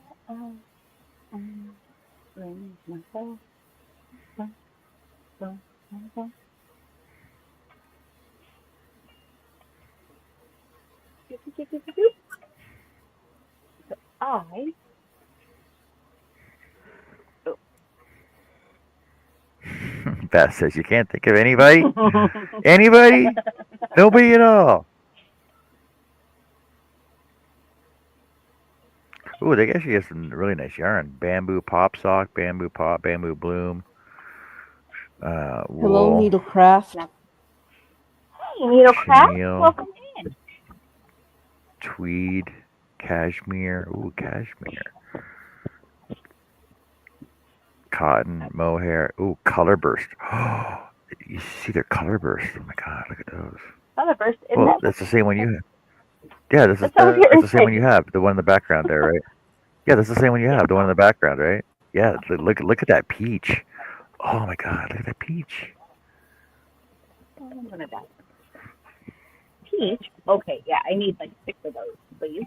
ring my bell, bell, bell. I. Beth says you can't think of anybody. Anybody? Nobody at all. Ooh, they actually have some really nice yarn. Bamboo pop sock, bamboo pop, bamboo bloom, Hello, wool, Needlecraft. Hey, Needlecraft, chenille, welcome in. tweed, cashmere. Ooh, cashmere. Cotton, mohair. Ooh, color burst. Oh, you see their color burst. Oh my god, look at those. Colorburst, isn't Well, it? that's the same one you have. Yeah, That's over here that's the same one inside. you have. The one in the background there, right? Yeah, that's the same one you have. The one in the background, right? Yeah, look at that peach. Oh my god, look at that peach. Oh, I'm gonna die. Peach. Okay, yeah, I need like 6 of those, please.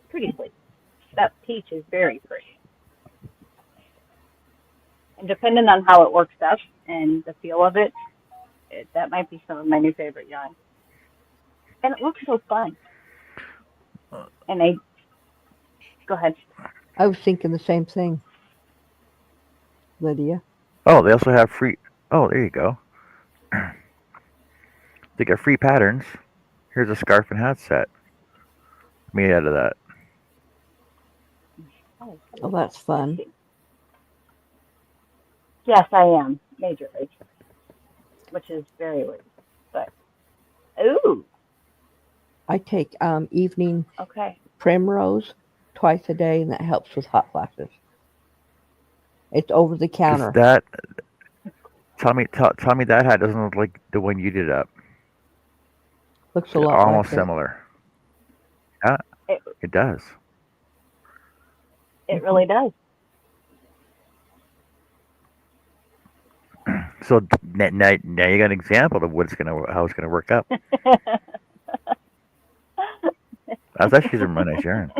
Pretty please. That peach is very pretty. And depending on how it works up and the feel of it, that might be some of my new favorite yarn. And it looks so fun. And I go ahead. I was thinking the same thing, Lydia. Oh, they also have free. Oh, there you go. They got free patterns. Here's a scarf and hat set made out of that. Oh, Oh, that's fun. yes, I am majorly, which is very weird. But ooh, I take evening okay. primrose twice a day, and that helps with hot flashes. It's over the Does counter. that tell me that hat doesn't look like the one you did up? Looks a It's lot almost like it. similar. Yeah, It it does. it really does. So now you got an example of what it's gonna how it's gonna work up. That's actually some money, Sharon.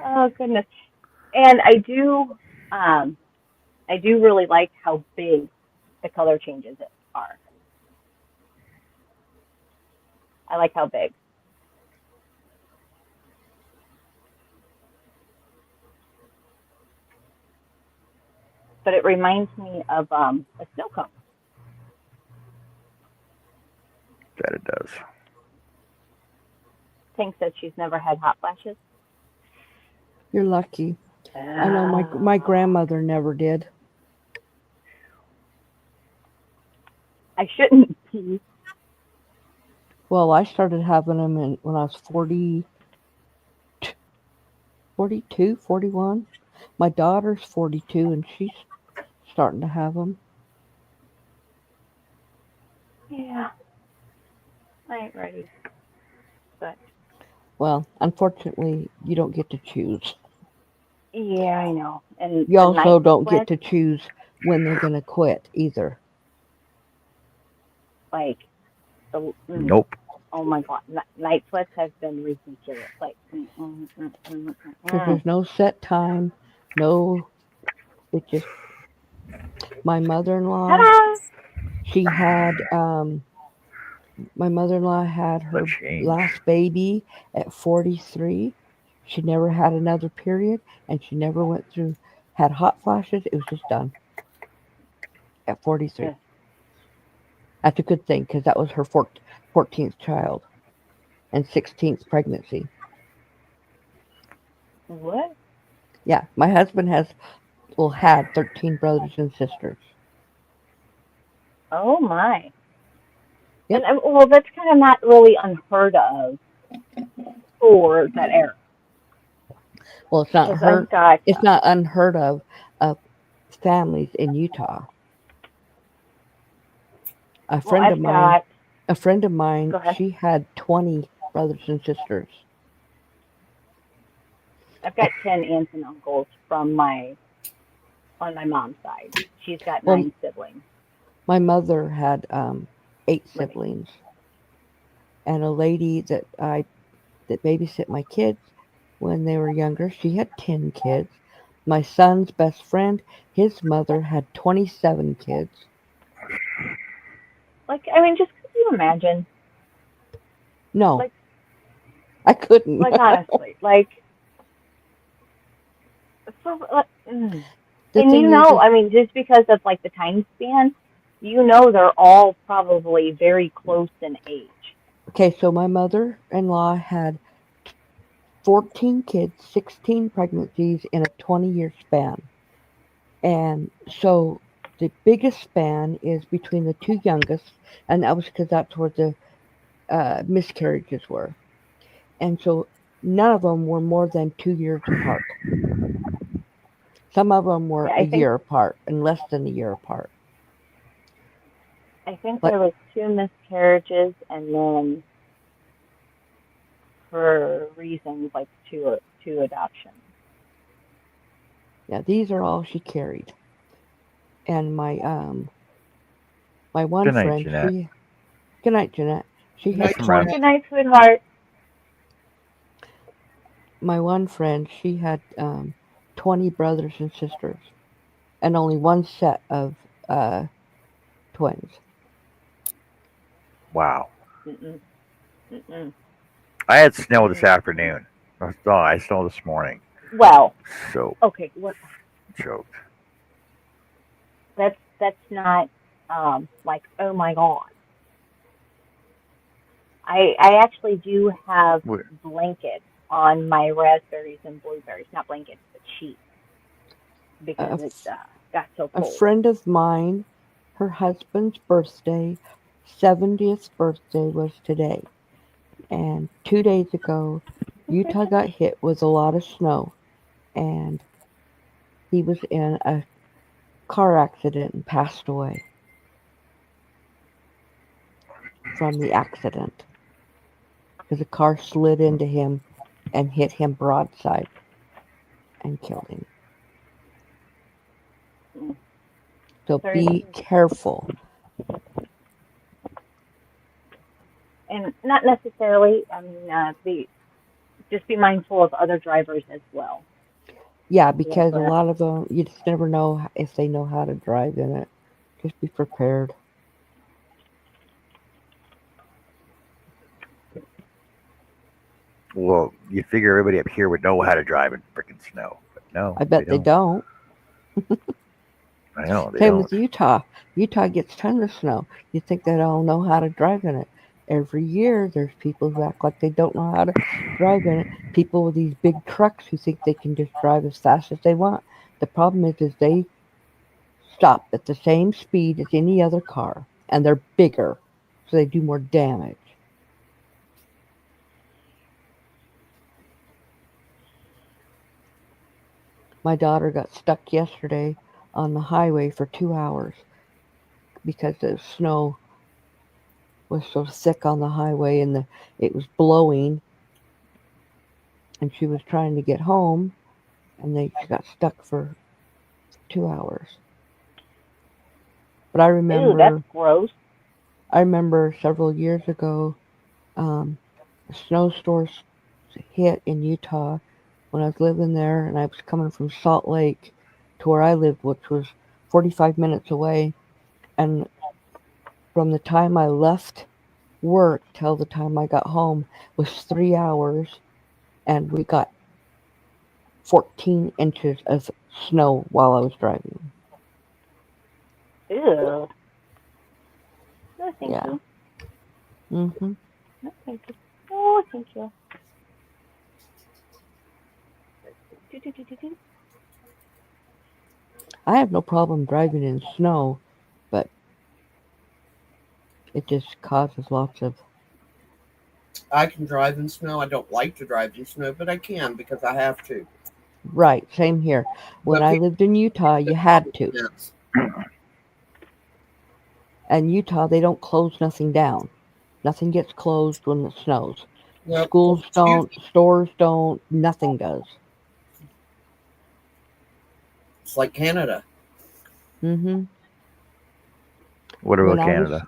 Oh goodness. And um I do really like how big the color changes are. I like how big. But it reminds me of a snow cone. That it does. Thinks that she's never had hot flashes. You're lucky. I know my Oh, grandmother never did. I shouldn't be. Well, I started having them when I was 40, 42, 41. My daughter's 42, and she's starting to have them. Yeah, I ain't ready. But Well, unfortunately, you don't get to choose. yeah, I know. And You the also night don't get sweats, to choose when they're going to quit either. like Nope. oh my god, night sweats have been ridiculous. Like, Because there's no set time, no, it just, my mother-in-law, ta-da! she had, my mother-in-law had The her change. last baby at 43. She never had another period, and she never went through, had hot flashes. It was just done at 43. Yeah. That's a good thing because that was her 14th child and 16th pregnancy. What? Yeah, my husband had 13 brothers and sisters. Oh my. And Yep. well, that's kind of not really unheard of for that era. Well, it's not Because I've heard. got, It's not unheard of families in Utah. A well, friend of I've mine, got, a friend of mine, go ahead. she had 20 brothers and sisters. I've got 10 aunts and uncles on my mom's side. She's got Well, 9 siblings my mother had 8 living. siblings, and a lady that babysit my kids when they were younger, she had 10 kids. My son's best friend, his mother had 27 kids. Like, I mean, just could you imagine? No, Like, I couldn't. honestly, like, for, The and thing is, I mean, just because of like the time span, they're all probably very close in age. okay, so my mother-in-law had 14 kids, 16 pregnancies in a 20-year span. And so the biggest span is between the two youngest, and that was because that's where the miscarriages were. And so none of them were more than 2 years apart. Some of them were Yeah, a year apart and less than a year apart. I think Like, there was 2 miscarriages, and then for reasons like two adoptions. yeah, these are all she carried. And my one Good night, friend, Jeanette. good night, Jeanette. She Good had night, Get some rest. 20. Good Jeanette. night, sweetheart. My one friend, she had 20 brothers and sisters, and only one set of uh, twins. Wow. Mm-mm, mm-mm. I had snow this afternoon. Oh, I snowed this morning. Well, So okay, what choked. that's not like, oh my god. I actually do have Wait, blankets on my raspberries and blueberries, not blankets, but sheets A, because it got so a cold. friend of mine, her husband's birthday, 70th birthday was today. And 2 days ago, Utah got hit with a lot of snow. And he was in a car accident and passed away from the accident because a car slid into him and hit him broadside and killed him. Mm. So Sorry, be careful. and not necessarily. I mean, be just be mindful of other drivers as well. Yeah, If you have because a a lot of them, you just never know if they know how to drive in it. Just be prepared. well, you figure everybody up here would know how to drive in freaking snow, but no, I they bet they don't. don't. I know they Same with don't. Utah. Utah gets tons of snow. You think they all know how to drive in it. Every year, there's people who act like they don't know how to drive in it. People with these big trucks who think they can just drive as fast as they want. The problem is they stop at the same speed as any other car, and they're bigger, so they do more damage. My daughter got stuck yesterday on the highway for 2 hours because the snow was so thick on the highway and it was blowing, and she was trying to get home, and she got stuck for 2 hours. But ew, that's gross. I remember several years ago, a snowstorm hit in Utah when I was living there, and I was coming from Salt Lake to where I lived, which was 45 minutes away. And from the time I left work till the time I got home was 3 hours, and we got 14 inches of snow while I was driving. Ew. No, thank Yeah. you. Hmm. No, thank you. No, thank you. Do, do, do, do, do. I have no problem driving in snow, but it just causes lots of. I can drive in snow. I don't like to drive in snow, but I can because I have to. Right, same here. When But I people lived in Utah, have you common had to. sense. And Utah, they don't close nothing down. Nothing gets closed when it snows. Well, Schools excuse don't, me. stores don't, nothing does. It's like Canada. Hmm. What When about I was, Canada?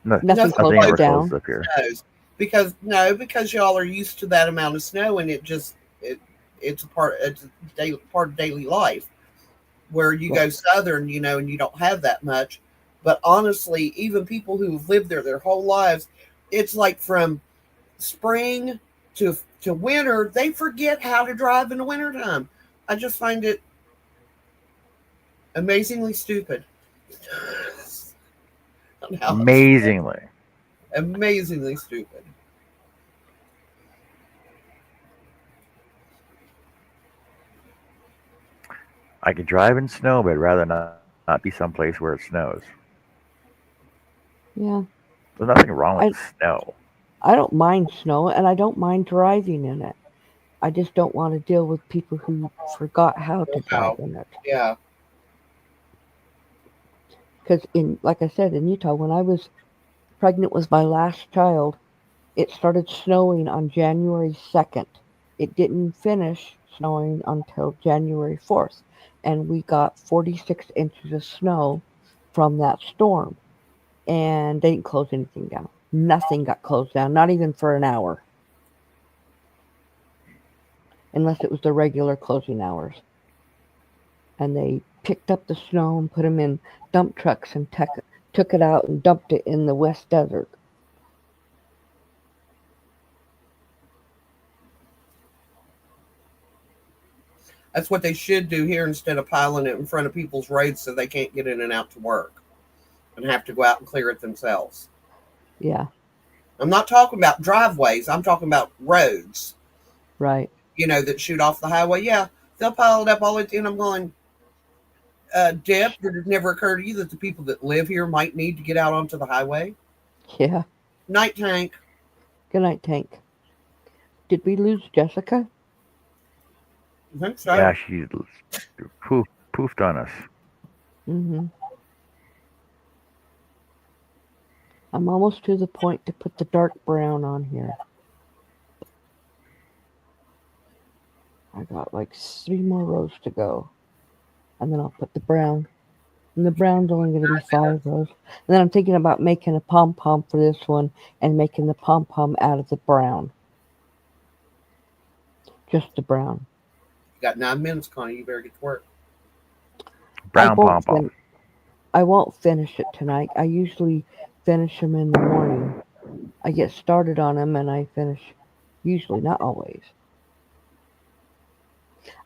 No, nothing Nothing nothing closes ever closes closes down. up here. snows because no, because y'all are used to that amount of snow, and it's a part it's a daily part of daily life. Where you Well, go southern, and you don't have that much. But honestly, even people who have lived there their whole lives, it's like from spring to winter, they forget how to drive in the wintertime. I just find it amazingly stupid. How it's Amazingly. amazingly stupid. I could drive in snow, but I'd rather not be someplace where it snows. yeah. There's nothing wrong with the I, snow. I don't mind snow, and I don't mind driving in it. I just don't want to deal with people who forgot how to drive How? in it. Yeah. Because like I said, in Utah, when I was pregnant with my last child, it started snowing on January 2nd. It didn't finish snowing until January 4th, and we got 46 inches of snow from that storm, and they didn't close anything down. Nothing got closed down, not even for an hour, unless it was the regular closing hours. And they picked up the snow and put them in dump trucks and took it out and dumped it in the West Desert. That's what they should do here instead of piling it in front of people's roads so they can't get in and out to work and have to go out and clear it themselves. Yeah, I'm not talking about driveways. I'm talking about roads, right. that shoot off the highway. Yeah, they'll pile it up all at the end. I'm going, Deb, did it never occur to you that the people that live here might need to get out onto the highway? Yeah. Night Tank. Good night, Tank. Did we lose Jessica? I think Yeah, so. she poofed on us. Mm-hmm. I'm almost to the point to put the dark brown on here. I got like 3 more rows to go. And then I'll put the brown. And the brown's only going to be 5 rows. And then I'm thinking about making a pom-pom for this one and making the pom-pom out of the brown. Just the brown. You got 9 minutes, Connie. You better get to work. I Brown won't pom pom. I won't finish it tonight. I usually finish them in the morning. I get started on them and I finish. Usually, not always.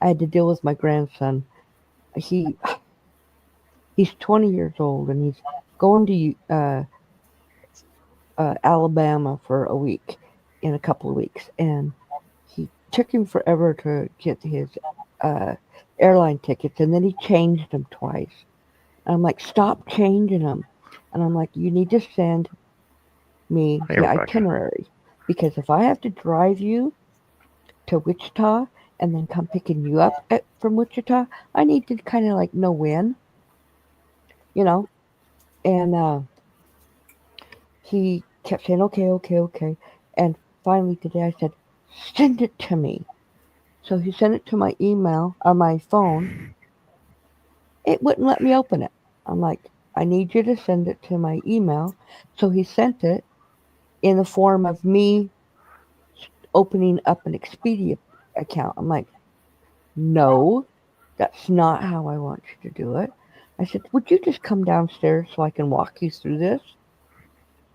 I had to deal with my grandson. He he's 20 years old and he's going to Alabama for a week in a couple of weeks, and he took him forever to get his uh, airline tickets, and then he changed them twice. And I'm like, stop changing them. And I'm like, you need to send me Hey, the Rebecca. itinerary because if I have to drive you to Wichita and then come picking you up from Wichita, I need to kind of like know when, you know. And he kept saying, okay, okay, okay. And finally today I said, send it to me. So he sent it to my email or my phone. It wouldn't let me open it. I'm like, I need you to send it to my email. So he sent it in the form of me opening up an Expedia account. I'm like, no, that's not how I want you to do it. I said, would you just come downstairs so I can walk you through this?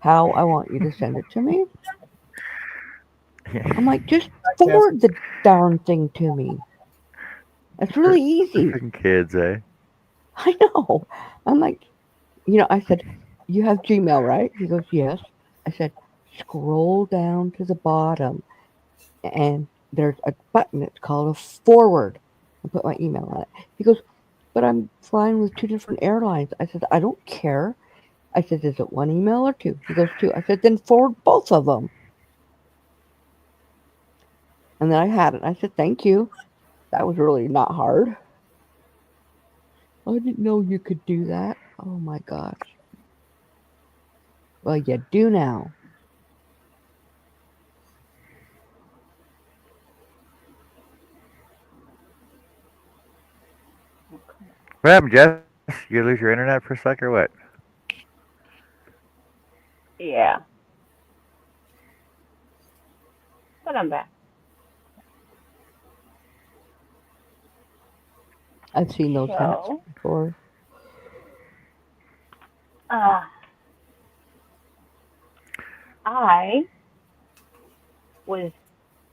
How I want you to send it to me? I'm like, just Yes. forward the darn thing to me. It's really easy. Freaking kids, eh? I know. I'm like, I said, you have Gmail, right? He goes, yes. I said, scroll down to the bottom and there's a button. It's called a forward. I put my email on it. He goes, but I'm flying with 2 different airlines. I said, I don't care. I said, is it one email or two? He goes, two. I said, then forward both of them. And then I had it. I said, thank you. That was really not hard. I didn't know you could do that. Oh my gosh. Well, you do now. What happened, Jess? You lose your internet for a sec or what? Yeah, but I'm back. I've seen those hats So, before. uh, I was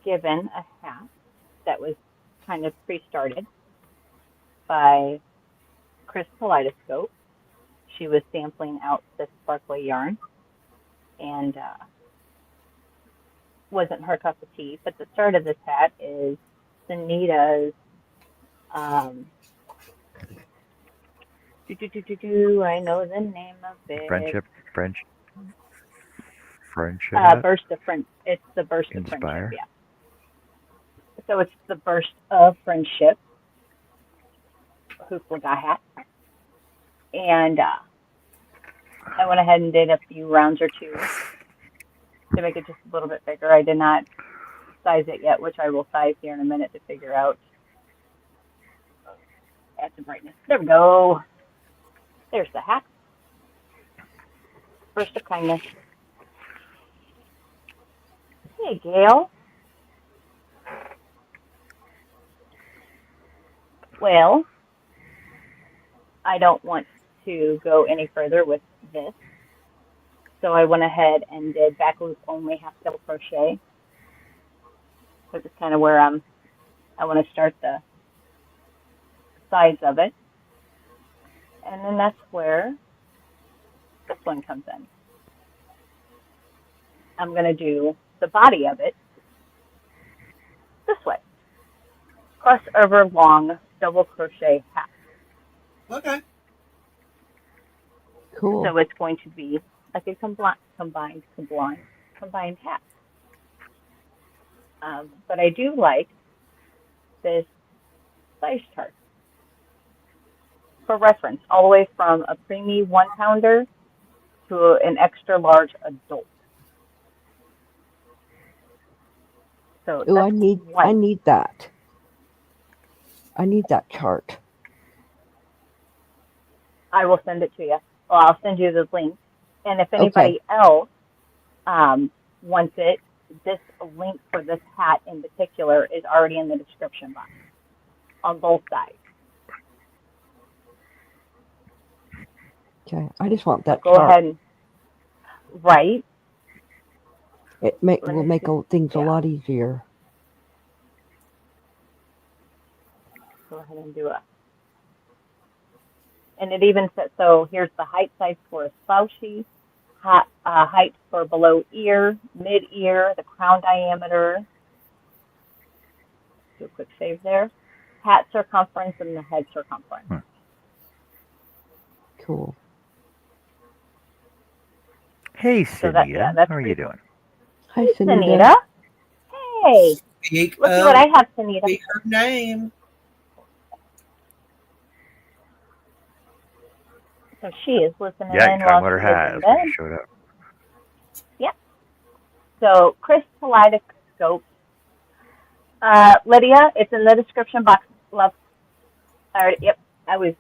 given a hat that was kind of pre-started by Chris Kaleidoscope. She was sampling out this sparkly yarn and wasn't her cup of tea. But the start of this hat is Sunita's. Um, I know the name of it. Friendship, friendship hat, Burst of friend. It's the burst of friendship. inspire. Yeah. So it's the burst of friendship hoopla hat, and I went ahead and did a few rounds or two to make it just a little bit bigger. I did not size it yet, which I will size here in a minute to figure out. Add some brightness. There we go. There's the hat. Burst of kindness. Hey, Gail. Well, I don't want to go any further with this, so I went ahead and did back loop only half double crochet. This is kind of where I want to start the sides of it, and then that's where this one comes in. I'm going to do the body of it this way. Crossover long double crochet hat. Okay. Cool. So it's going to be like a combined hat. But I do like this size chart for reference, all the way from a preemie 1 pounder to an extra large adult. So Ooh, that's I need that. I need that chart. I will send it to you. Well, I'll send you the link. And if Okay. anybody else wants it, this link for this hat in particular is already in the description box on both sides. Okay. I just want that Go chart. ahead and write. It will make things a Yeah. lot easier. Go ahead and do it. And it even says, so here's the height size for a slouchy, height for below ear, mid ear, the crown diameter. Do a quick save there. Hat circumference and the head circumference. Cool. Hey, So Sunita. that's How are you doing? Hi, Hey, Sunita. Sunita. Hey, Speak look at what I have, Sunita. Speak her name. So she is listening Yeah, in you talking while about her she is hat. in That's when bed. she showed up. Yep. So Chris Kaleidoscope. Lydia, it's in the description box. Love. All right. Yep. I was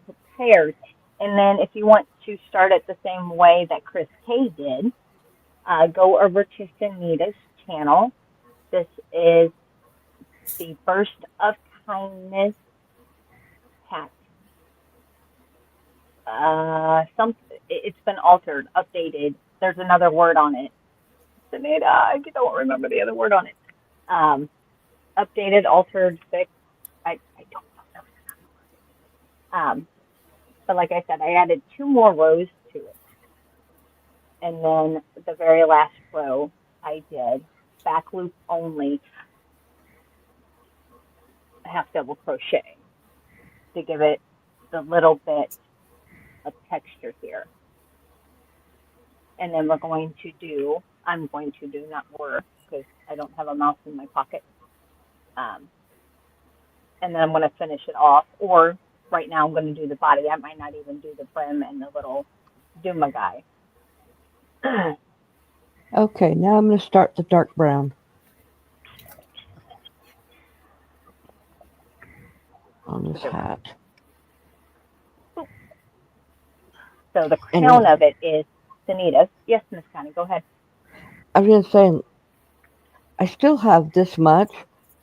prepared. And then if you want to start it the same way that Chris K did, go over to Sunita's channel. This is the Burst of Kindness hat. It's been altered, updated. There's another word on it. Sunita, I don't remember the other word on it. Updated, altered, fixed. I don't know. But like I said, I added 2 more rows to it. And then the very last row I did back loop only, half double crochet to give it the little bit of texture here. And then I'm going to do, not we're, because I don't have a mouse in my pocket. And then I'm going to finish it off. Or right now I'm going to do the body. I might not even do the brim and the little Duma guy. Okay, now I'm going to start the dark brown on this hat. So the crown of it is Sunita's. Yes, Miss Connie, go ahead. I was going to say, I still have this much,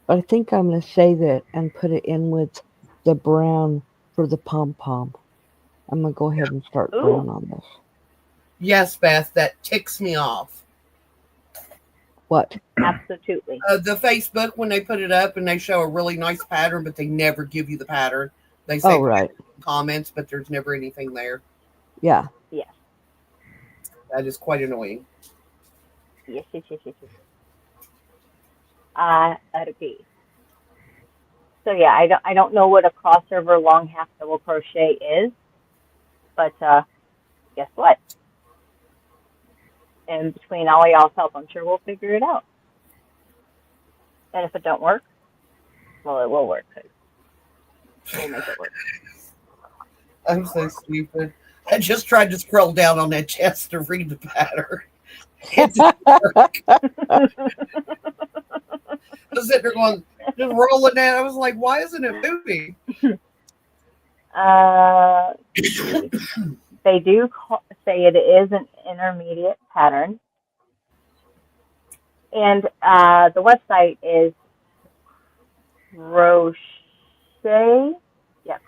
but I think I'm going to save it and put it in with the brown for the pom-pom. I'm going to go ahead and start brown on this. Yes, Beth, that ticks me off. What? Absolutely. The Facebook, when they put it up and they show a really nice pattern, but they never give you the pattern. They say right. comments, but there's never anything there. Yeah. Yes. That is quite annoying. Yes. I agree. So yeah, I don't know what a crossover long half double crochet is, but guess what? And between all y'all's help, I'm sure we'll figure it out. And if it don't work, well, it will work. Cause we'll make it work. I'm so stupid. I just tried to scroll down on that chest to read the pattern. It didn't work. I was sitting there going, just rolling that. I was like, why isn't it moving? They do say it is an intermediate pattern. And the website is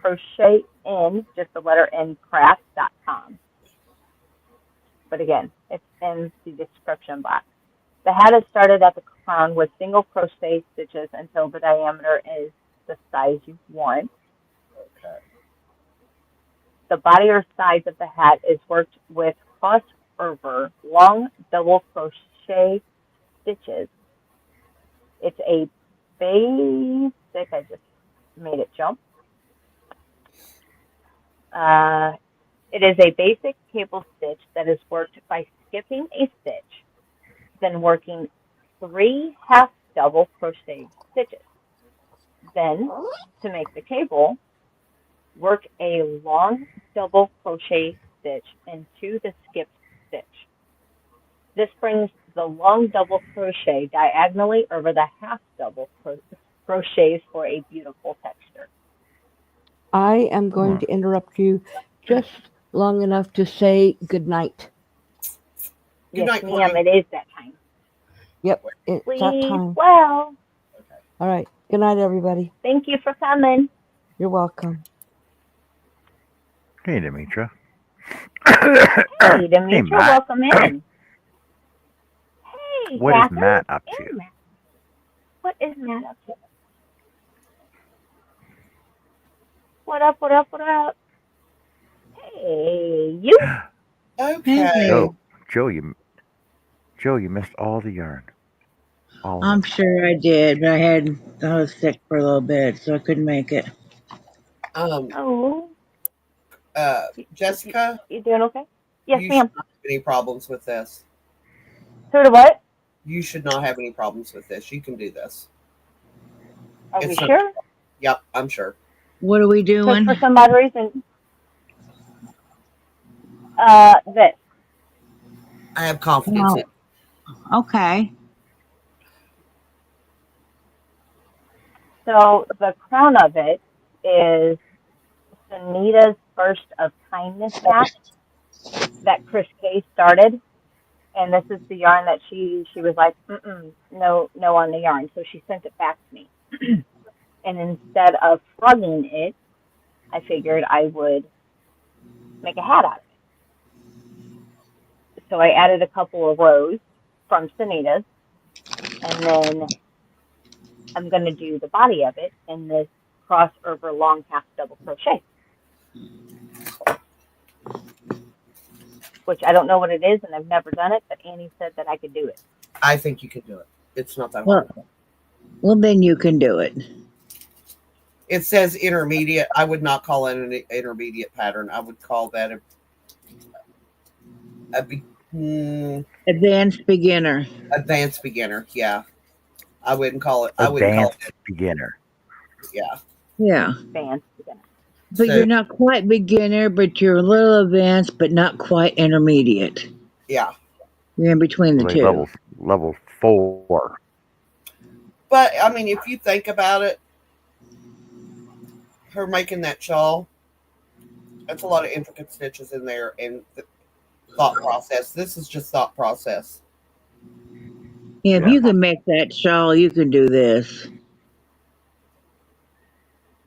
crochet in, just the letter N, craft.com. But again, it's in the description box. The hat is started at the crown with single crochet stitches until the diameter is the size you want. The body or sides of the hat is worked with crossover long double crochet stitches. It's a basic, I just made it jump. Uh, it is a basic cable stitch that is worked by skipping a stitch, then working 3 half double crochet stitches. Then, to make the cable, work a long double crochet stitch into the skipped stitch. This brings the long double crochet diagonally over the half double crochets for a beautiful texture. I am going to interrupt you just long enough to say good night. Good Yes, night, ma'am, Corey. it is that time. Yep, it's that Sleep time. well. Okay. All right. Good night, everybody. Thank you for coming. You're welcome. Hey, Demetra. Hey, Hey, Demetra, Matt. welcome in. Hey, What is Catherine Matt up to? and Matt. What is Matt up to? What up, what up, what up? Hey, you? Okay. Joe, Joe, you missed all the yarn. All of I'm it. sure I did, but I was sick for a little bit, so I couldn't make it. Oh, you, Jessica, you doing okay? Yes, you should ma'am. not have any problems with this. Sort of what? You should not have any problems with this. You can do this. Are we It's not. sure? Yep, I'm sure. What are we Because doing? for some odd reason, this. I have confidence in Oh, okay. So the crown of it is Sunita's Burst of Kindness hat that Chris K started. And this is the yarn that she was like, no on the yarn. So she sent it back to me. And instead of frogging it, I figured I would make a hat out of it. So I added a couple of rows from Sunita's, and then I'm going to do the body of it in this crossover long half double crochet, which I don't know what it is, and I've never done it, but Annie said that I could do it. I think you can do it. It's not that Well, hard. well, then you can do it. It says intermediate. I would not call it an intermediate pattern. I would call that Advanced beginner. advanced beginner. Yeah, I wouldn't call it. I wouldn't call Advanced beginner. it. Yeah. Yeah. Advanced beginner. But So you're not quite beginner, but you're a little advanced, but not quite intermediate. yeah, You're in between the Like two. level 4. but I mean, if you think about it, her making that shawl, that's a lot of intricate stitches in there and the thought process. This is just thought process. Yeah, if Yeah. you can make that shawl, you can do this.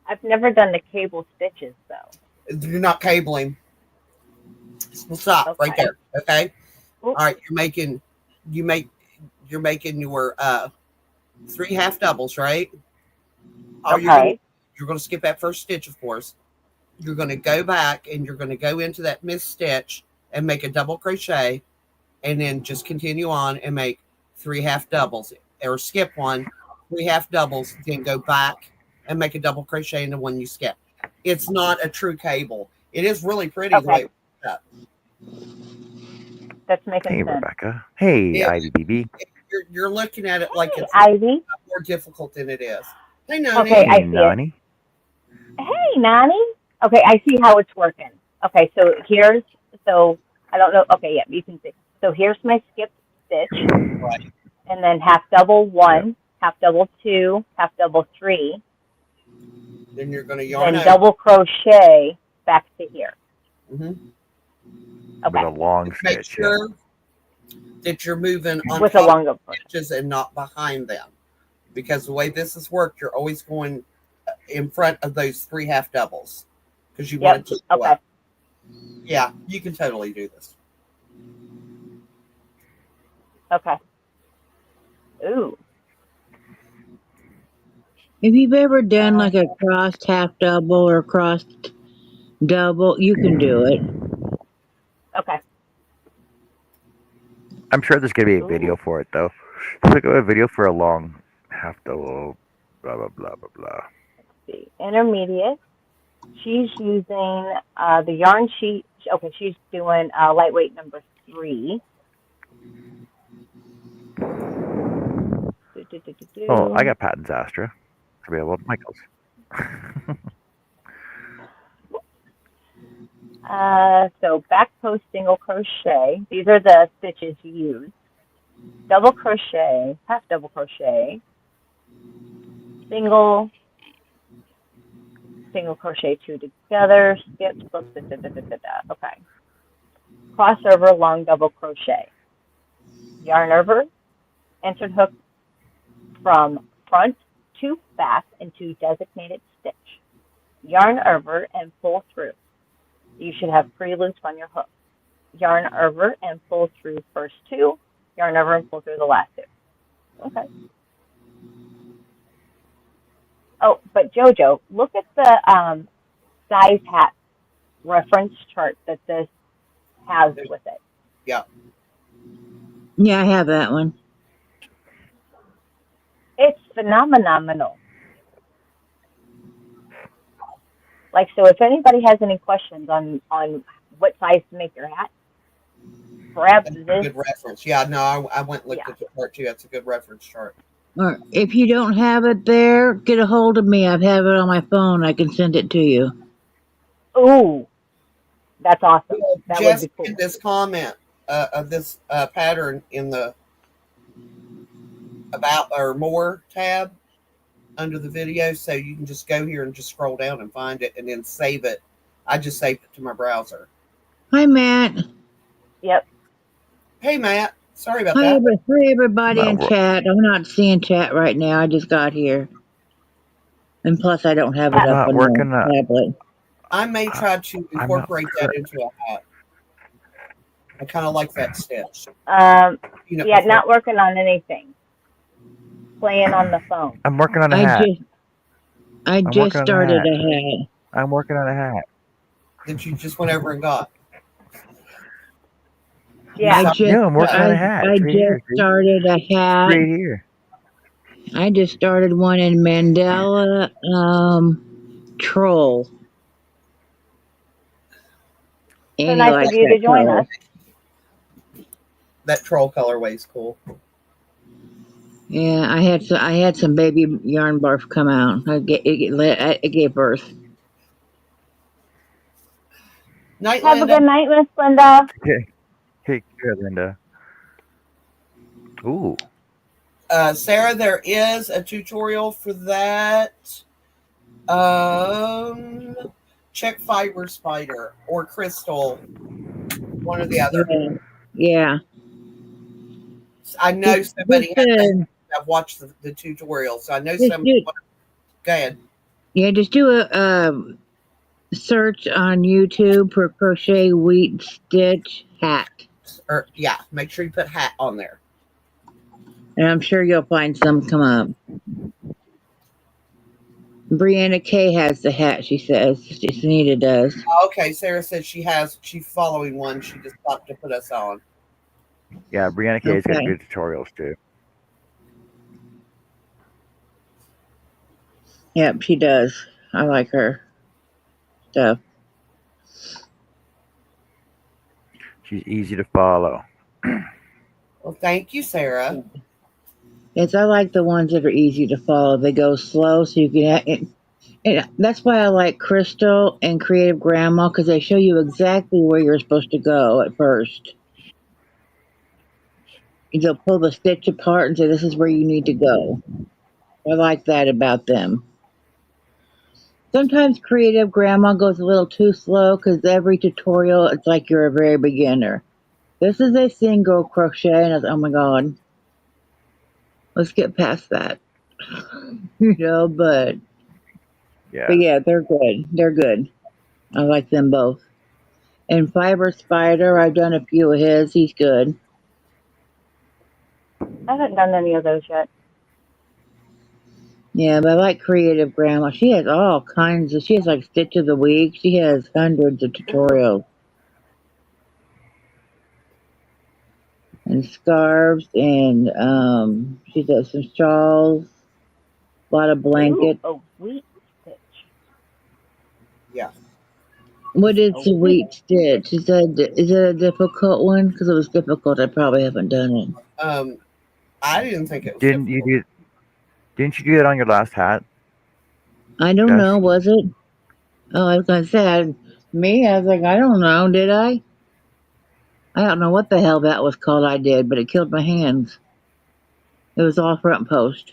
I've never done the cable stitches though. You're not cabling. We'll stop right Okay. there. Okay. Oop. All right. You're making your 3 half doubles, right? All Okay. you're gonna skip that first stitch, of course. You're gonna go back and you're gonna go into that missed stitch and make a double crochet, and then just continue on and make 3 half doubles, or skip one, 3 half doubles, then go back and make a double crochet in the one you skip. It's not a true cable. It is really pretty the way Okay. it's up. That's making Hey, sense. Rebecca. Hey, Yeah. Ivy BB. You're looking at it like Hey, it's Ivy. more difficult than it is. Hey, Noni. Okay, Hey, I see it. Nani. Hey, Nani. Okay, I see how it's working. Okay, so I don't know. Okay, yeah, you can see. So here's my skipped stitch, Right. and then half double Yep. 1, half double 2, half double 3, Then you're going to yarn then over. double crochet back to here. Mm-hmm. With Okay, a long Make stitch. Yeah. sure that you're moving on with a top longer of crochet. stitches and not behind them. Because the way this is worked, you're always going in front of those 3 half doubles. Because you want Yep. it to go Okay. up. Yeah, you can totally do this. Okay. Ooh. If you've ever done Uh, like a crossed half double or crossed double. You can do it. Okay. I'm sure there's gonna be a video Ooh. for it though. Let's look at a video for a long half double. Blah blah blah blah blah. See, intermediate. She's using the yarn sheet. Okay, she's doing lightweight number 3. Do, do, do, do, Oh, I do. got Patton's Astra. It's available at Michael's. So back post single crochet. These are the stitches you use. Double crochet, half double crochet, single, single crochet 2 together, skip, slip, da, da, da, da, da, da. Okay. Crossover, long double crochet. Yarn over, entered hook from front to back into designated stitch. Yarn over and pull through. You should have 3 loops on your hook. Yarn over and pull through first 2. Yarn over and pull through the last 2. Okay. Oh, but JoJo, look at the size hat reference chart that this has with it. Yeah. Yeah, I have that one. It's phenomenal. Like, so if anybody has any questions on what size to make your hat, grab That's a this. good reference. Yeah, no, I went and looked Yeah. at the chart too. That's a good reference chart. Or if you don't have it there, get a hold of me. I have it on my phone. I can send it to you. Ooh, that's awesome. Well, That would Jess be cool. did this comment of this pattern in the about or more tab under the video, so you can just go here and just scroll down and find it and then save it. I just saved it to my browser. Hi, Matt. Yep. Hey, Matt. Sorry about Hi, that. hi everybody in No, chat. I'm not seeing chat right now. I just got here. And plus, I don't have it I'm up not on working. the tablet. I may try to I'm not. incorporate that into a hat. I kind of like that stitch. Yeah, before- not working on anything. Playing on the phone. I'm working on a I hat. just I'm working on a started hat. a hat. I'm working on a hat. that you just went over and got. Yeah. I just I'm working on a hat. I It's right here. just See? started a hat. Right here. I just started one in Mandela Troll. So Annie nice likes of you that to join color. us. That troll colorway is cool. Yeah, I had some baby yarn barf come out. It gave birth. Night, Have a Linda. good night, Miss Linda. Okay. Take care, Linda. Ooh. Sarah, there is a tutorial for that. Check Fiber Spider or Crystal, one or the other. Yeah. I know Just, somebody I've watched the tutorial, so I know just somebody. do, Go ahead. yeah, just do a search on YouTube for crochet wheat stitch hat, Or yeah, make sure you put hat on there. and I'm sure you'll find some come up. Brianna K has the hat. She says Sunita does. Okay, Sarah said she's following one. She just stopped to put us on. Yeah, Brianna K's got Okay. good tutorials too. Yep, she does. I like her stuff. She's easy to follow. Well, thank you, Sarah. Yes, I like the ones that are easy to follow. They go slow, so you can. And that's why I like Crystal and Creative Grandma, because they show you exactly where you're supposed to go at first. They'll pull the stitch apart and say, "This is where you need to go." I like that about them. Sometimes Creative Grandma goes a little too slow because every tutorial, it's like you're a very beginner. This is a single crochet, and I was, oh my god, let's get past that. But Yeah. yeah, they're good. They're good. I like them both. And Fiber Spider, I've done a few of his. He's good. I haven't done any of those yet. Yeah, but I like Creative Grandma. She has all kinds of. She has like Stitch of the Week. She has hundreds of Ooh, tutorials and scarves, and she does some shawls, a lot of ooh, blankets. a wheat stitch. Yeah. What is A the wheat. wheat stitch? Is it a difficult one? Because if it was difficult, I probably haven't done it. Um, I didn't think it was Didn't you difficult. do? Didn't you do that on your last hat, I don't know. Jess? Was it? Oh, I was gonna say me. I was like, I don't know. Did I? I don't know what the hell that was called. I did, but it killed my hands. It was all front post,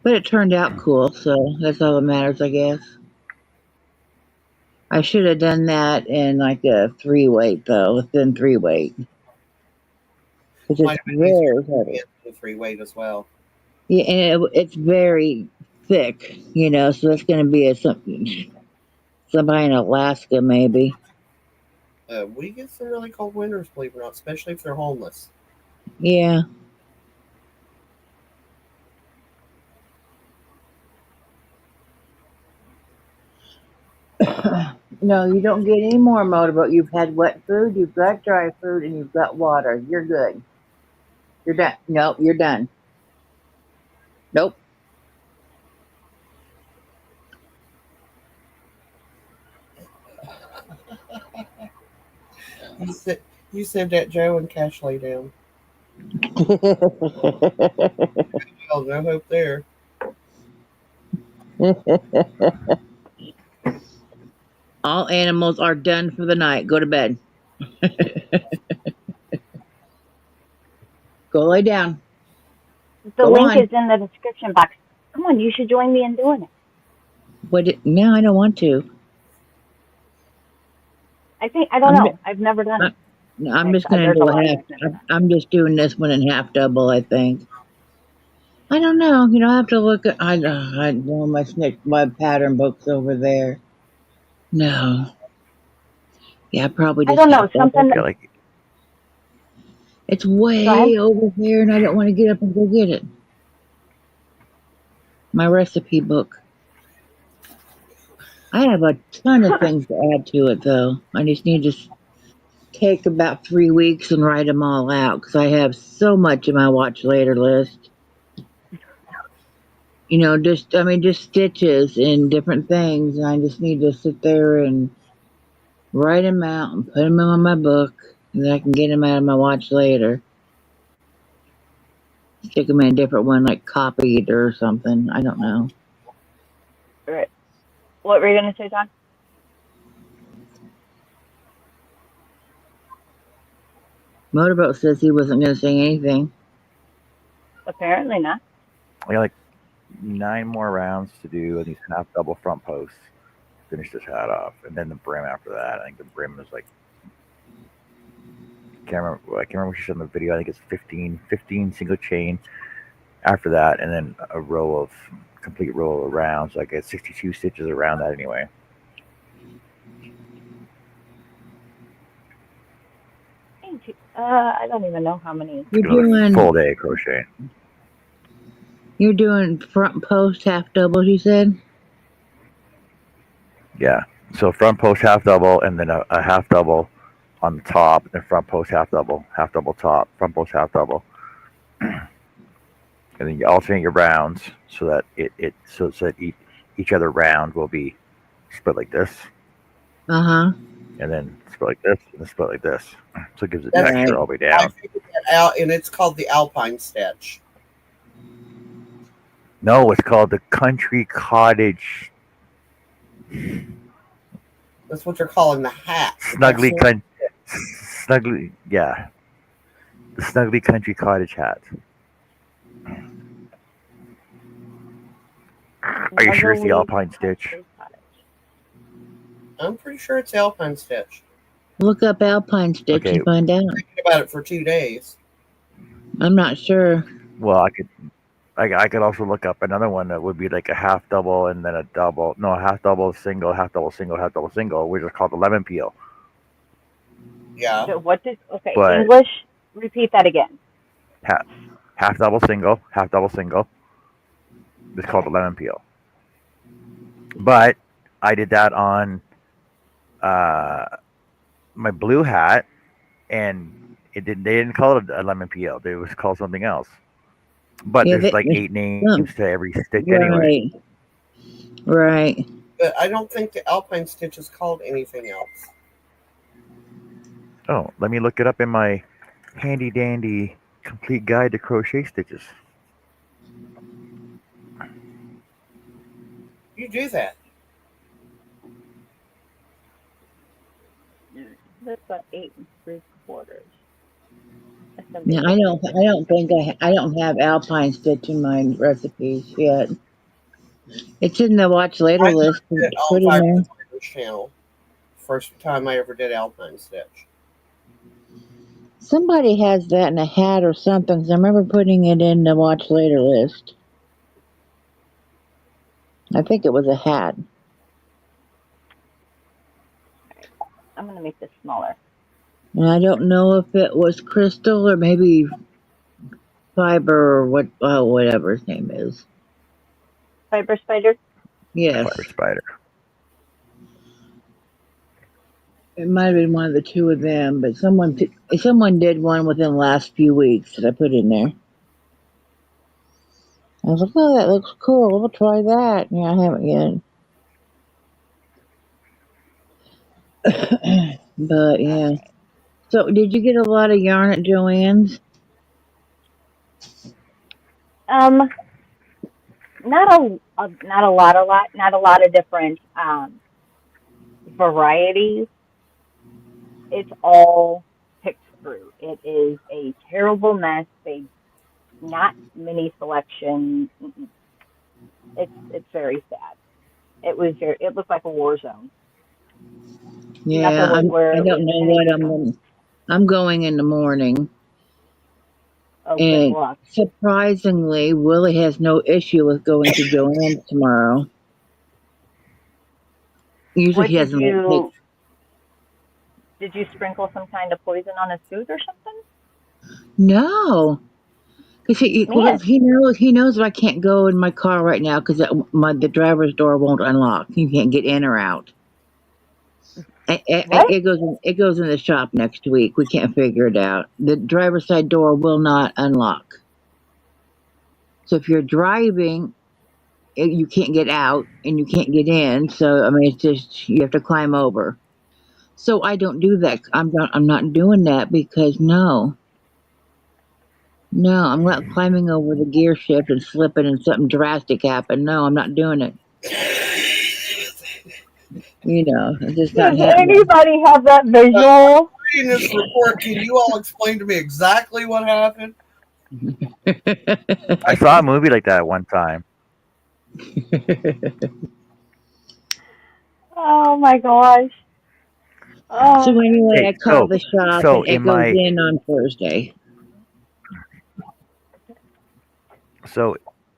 but it turned out cool. So that's all that matters, I guess. I should have done that in like a 3 weight though, within 3 weight, because Might it's have been easier very to heavy. get the 3 weight as well. Yeah, and it's very thick, So that's going to be somebody in Alaska maybe. We get some really cold winters, believe it or not, especially if they're homeless. Yeah. No, you don't get any more motorboat. You've had wet food, you've got dry food, and you've got water. You're good. You're done. Nope, you're done. Nope. You said you said that Joe and Cash lay down. Well, no hope there. All animals are done for the night. Go to bed. Go lay down. The Go link on. is in the description box. Come on, you should join me in doing it. No, I don't want to. I don't I'm, know. I've never done I, it. no, I'm just going to There's a do lot a of half. I've never done. I'm just doing this one in half double, I think. I don't know. I have to look at. I know my pattern book's over there. No. Yeah, probably I just don't half know. double. Yeah, like It's Go ahead. way over here, and I don't want to get up and go get it. My recipe book. I have a ton of things to add to it, though. I just need to take about 3 weeks and write them all out because I have so much in my watch later list. Just stitches and different things, and I just need to sit there and write them out and put them in my book, and then I can get them out of my watch later. Stick them in a different one, like copied or something. I don't know. All right. What were you gonna say, John? Motorboat says he wasn't going to say anything. Apparently not. I got like 9 more rounds to do on these half double front posts. Finish this hat off, and then the brim after that. I think the brim is like I can't remember what she said in the video. I think it's 15 single chain after that, and then a complete row of rounds. So I get 62 stitches around that anyway. I don't even know how many. You're Another doing full day of crocheting. you're doing front post half doubles. You said. Yeah. So front post half double, and then a half double on the top, and then front post half double top, front post half double, and then you alternate your rounds so that each other round will be split like this, Uh huh. and then split like this, and then split like this. So it gives it That's texture Right. all the way I down. figured that out, and it's called the Alpine stitch. No, it's called the country cottage That's what they're calling the hat. snuggly snuggly, yeah, the snuggly country cottage hat. Are you sure it's the Snuggly Alpine stitch? Country Cottage. I'm pretty sure it's Alpine stitch. Look up Alpine Stitch Okay, and find out. Thinking about it for 2 days. I'm not sure. well I could also look up another one that would be like a half double and then a double. No, a half double single, half double single, half double single, which is called the lemon peel. Yeah. So what did okay But English Repeat that again. Half, half double single, half double single. It's called Okay. a lemon peel. But I did that on uh, my blue hat, and they didn't call it a lemon peel. It was called something else. But Yeah, there's like 8 names some, to every stitch anyway. right, right. But I don't think the Alpine stitch is called anything else. Oh, let me look it up in my handy dandy complete guide to crochet stitches. You do that. That's about 8 3/4. Yeah, Assembly stitches. I don't think I don't have Alpine stitch in my recipes yet. It's in the watch later I list. learned it Put on in Fiber there. Fibers channel. First time I ever did Alpine stitch. Somebody has that in a hat or something. 'Cause I remember putting it in the watch later list. I think it was a hat. I'm gonna make this smaller. And I don't know if it was Crystal or maybe Fiber or whatever his name is. Fiber spider. Fiber Yes, spider. it might have been one of the two of them, but someone did one within the last few weeks that I put in there. I was like, oh, that looks cool. We'll try that. Yeah, I haven't yet. But yeah. So, did you get a lot of yarn at Joann's? Um, not not a lot of different varieties. It's all picked through. It is a terrible mess. They not many selection. It's very sad. It looked like a war zone. Yeah, Nothing was where I it don't was know meant what to go. I'm going in the morning, Oh, good and luck. surprisingly, Willie has no issue with going to Joann's tomorrow. Usually, What he doesn't like take. did you sprinkle some kind of poison on his food or something? No, because Man, he knows that I can't go in my car right now because the driver's door won't unlock. You can't get in or out. what? It goes in the shop next week. We can't figure it out. The driver's side door will not unlock. So if you're driving, you can't get out and you can't get in. So I mean, it's just you have to climb over. So I don't do that. I'm not doing that because no, I'm not climbing over the gear shift and slipping and something drastic happen. No, I'm not doing it. It's just not Does happening. anybody have that visual? Reading this report, can you all explain to me exactly what happened? I I saw a movie like that one time. Oh my gosh. So Oh, anyway, Hey, I called the shop so and it in goes my in on Thursday. so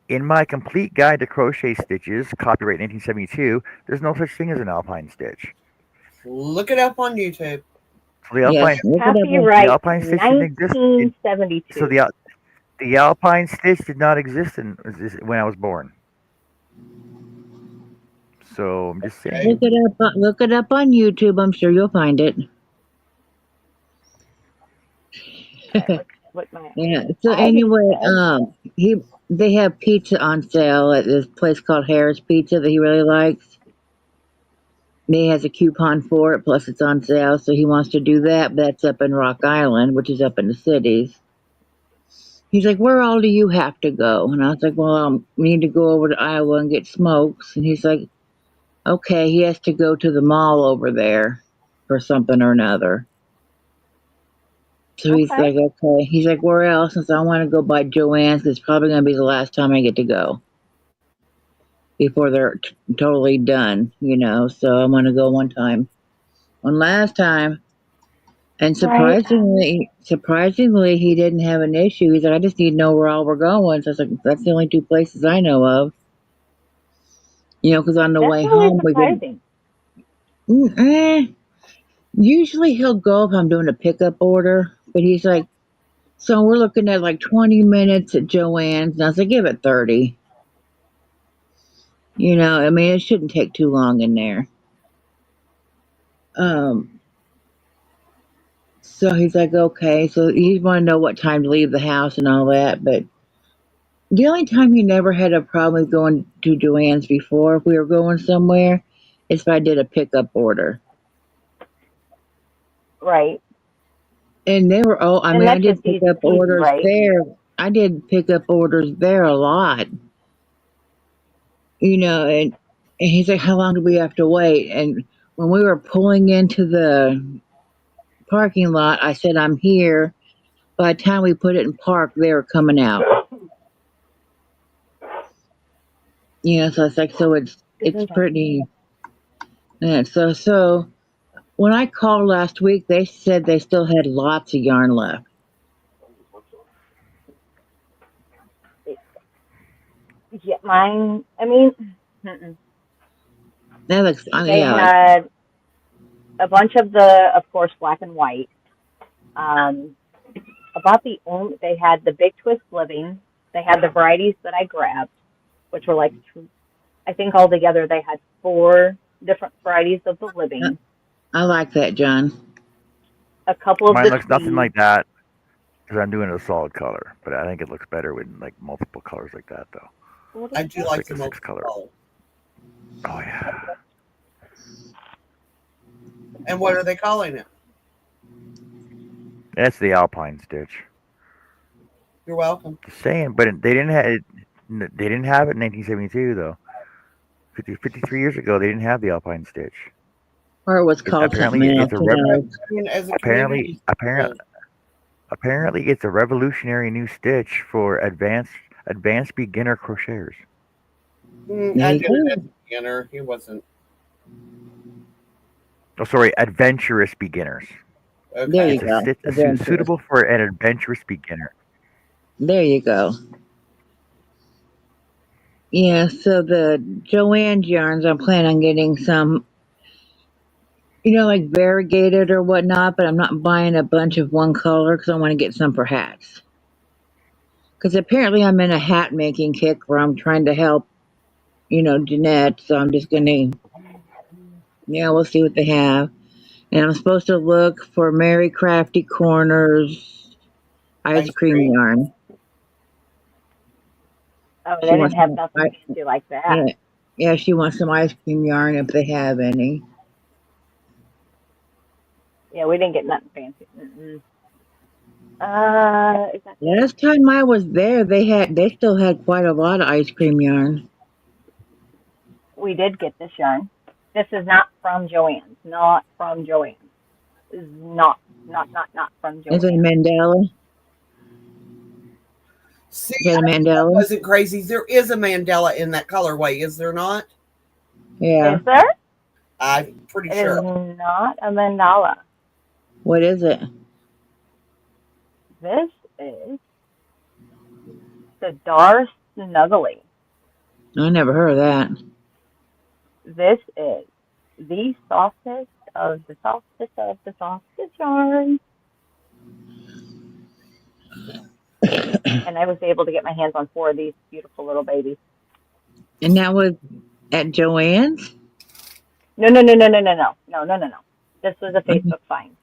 in my complete guide to crochet stitches, copyright 1972, there's no such thing as an alpine stitch. look it up on YouTube. So the Yes, alpine look it up. the copyright alpine stitch didn't exist. So 1972. the alpine stitch did not exist when I was born. So I'm just Okay. saying. Look it up on YouTube. I'm sure you'll find it. All right, what my Yeah. So Ivy anyway, said. they have pizza on sale at this place called Harris Pizza that he really likes. He has a coupon for it, plus it's on sale, so he wants to do that. But that's up in Rock Island, which is up in the cities. He's like, "Where all do you have to go?" And I was like, "Well, we need to go over to Iowa and get smokes." And he's like, "Okay." He has to go to the mall over there for something or another. So he's Okay. like, "Okay." He's like, "Where else?" Since I want to go by Joann's, 'cause it's probably going to be the last time I get to go before they're totally done, So I want to go one last time. And Right. surprisingly, he didn't have an issue. He's like, "I just need to know where all we're going." So I was like, "That's the only two places I know of." Because on the That's way really home we did. surprising. Usually he'll go if I'm doing a pickup order, but he's like, So we're looking at like 20 minutes at Joann's. And I said, give it 30. I mean, it shouldn't take too long in there. Um, so he's like, okay. So he want to know what time to leave the house and all that. But the only time he never had a problem with going to Joann's before, if we were going somewhere, is if I did a pickup order. Right. And they were all, I And mean, I that's did just pick easy up peasy, orders right? there. I did pick up orders there a lot, and he's like, how long do we have to wait? And when we were pulling into the parking lot, I said, I'm here. By the time we put it in park, they were coming out. So it's like, so it's Isn't that? pretty, yeah, so when I called last week, they said they still had lots of yarn left. Yeah, mine. I mean, mm-mm. That looks, They yeah, like, had a bunch of of course, black and white. Um, about the only they had the big twist living. They had the varieties that I grabbed, which were like I think altogether they had four different varieties of the living, I like that, John. a couple of Mine the looks nothing tweeds. like that because I'm doing a solid color, but I think it looks better with like multiple colors like that, though. What I is do that? like Like the a six multiple color. color. Oh yeah. And what are they calling it? That's the Alpine stitch. You're welcome. Just saying, but they didn't have it. They didn't have it in 1972 though. 53 years ago, they didn't have the Alpine stitch. Or it was called something Apparently, else. Who knows? I mean, as a apparently community, apparently apparently it's a revolutionary new stitch for advanced beginner crocheters. There I you did it as go. a beginner. He wasn't Oh, sorry, adventurous beginners. There okay. you It's a go. stitch Adventurous. suitable for an adventurous beginner. There you go. Yeah, so the Joann's yarns, I'm planning on getting some, like variegated or whatnot, but I'm not buying a bunch of one color because I want to get some for hats. Because apparently I'm in a hat making kick where I'm trying to help, Jeanette. So I'm just going to, we'll see what they have. And I'm supposed to look for Mary Crafty Corners ice Ice cream cream. yarn. Oh, they She didn't wants have some, nothing fancy like that. yeah, yeah, she wants some ice cream yarn if they have any. Yeah, we didn't get nothing fancy. Mm-mm. Is that this? Last time I was there, they still had quite a lot of ice cream yarn. We did get this yarn. This is not from Joann's. Not from Joann's. Is not from Is it a Joann's. Mandela? See, Is that a that Mandela? wasn't crazy. There is a Mandela in that colorway, is there not? Yeah. Is there? I'm pretty It is sure. not a mandala. What is it? This is the Dar Snuggly. I never heard of that. This is the softest of the softest of the softest yarn. And I was able to get my hands on four of these beautiful little babies. And that was at Joann's? No. This was a Facebook find.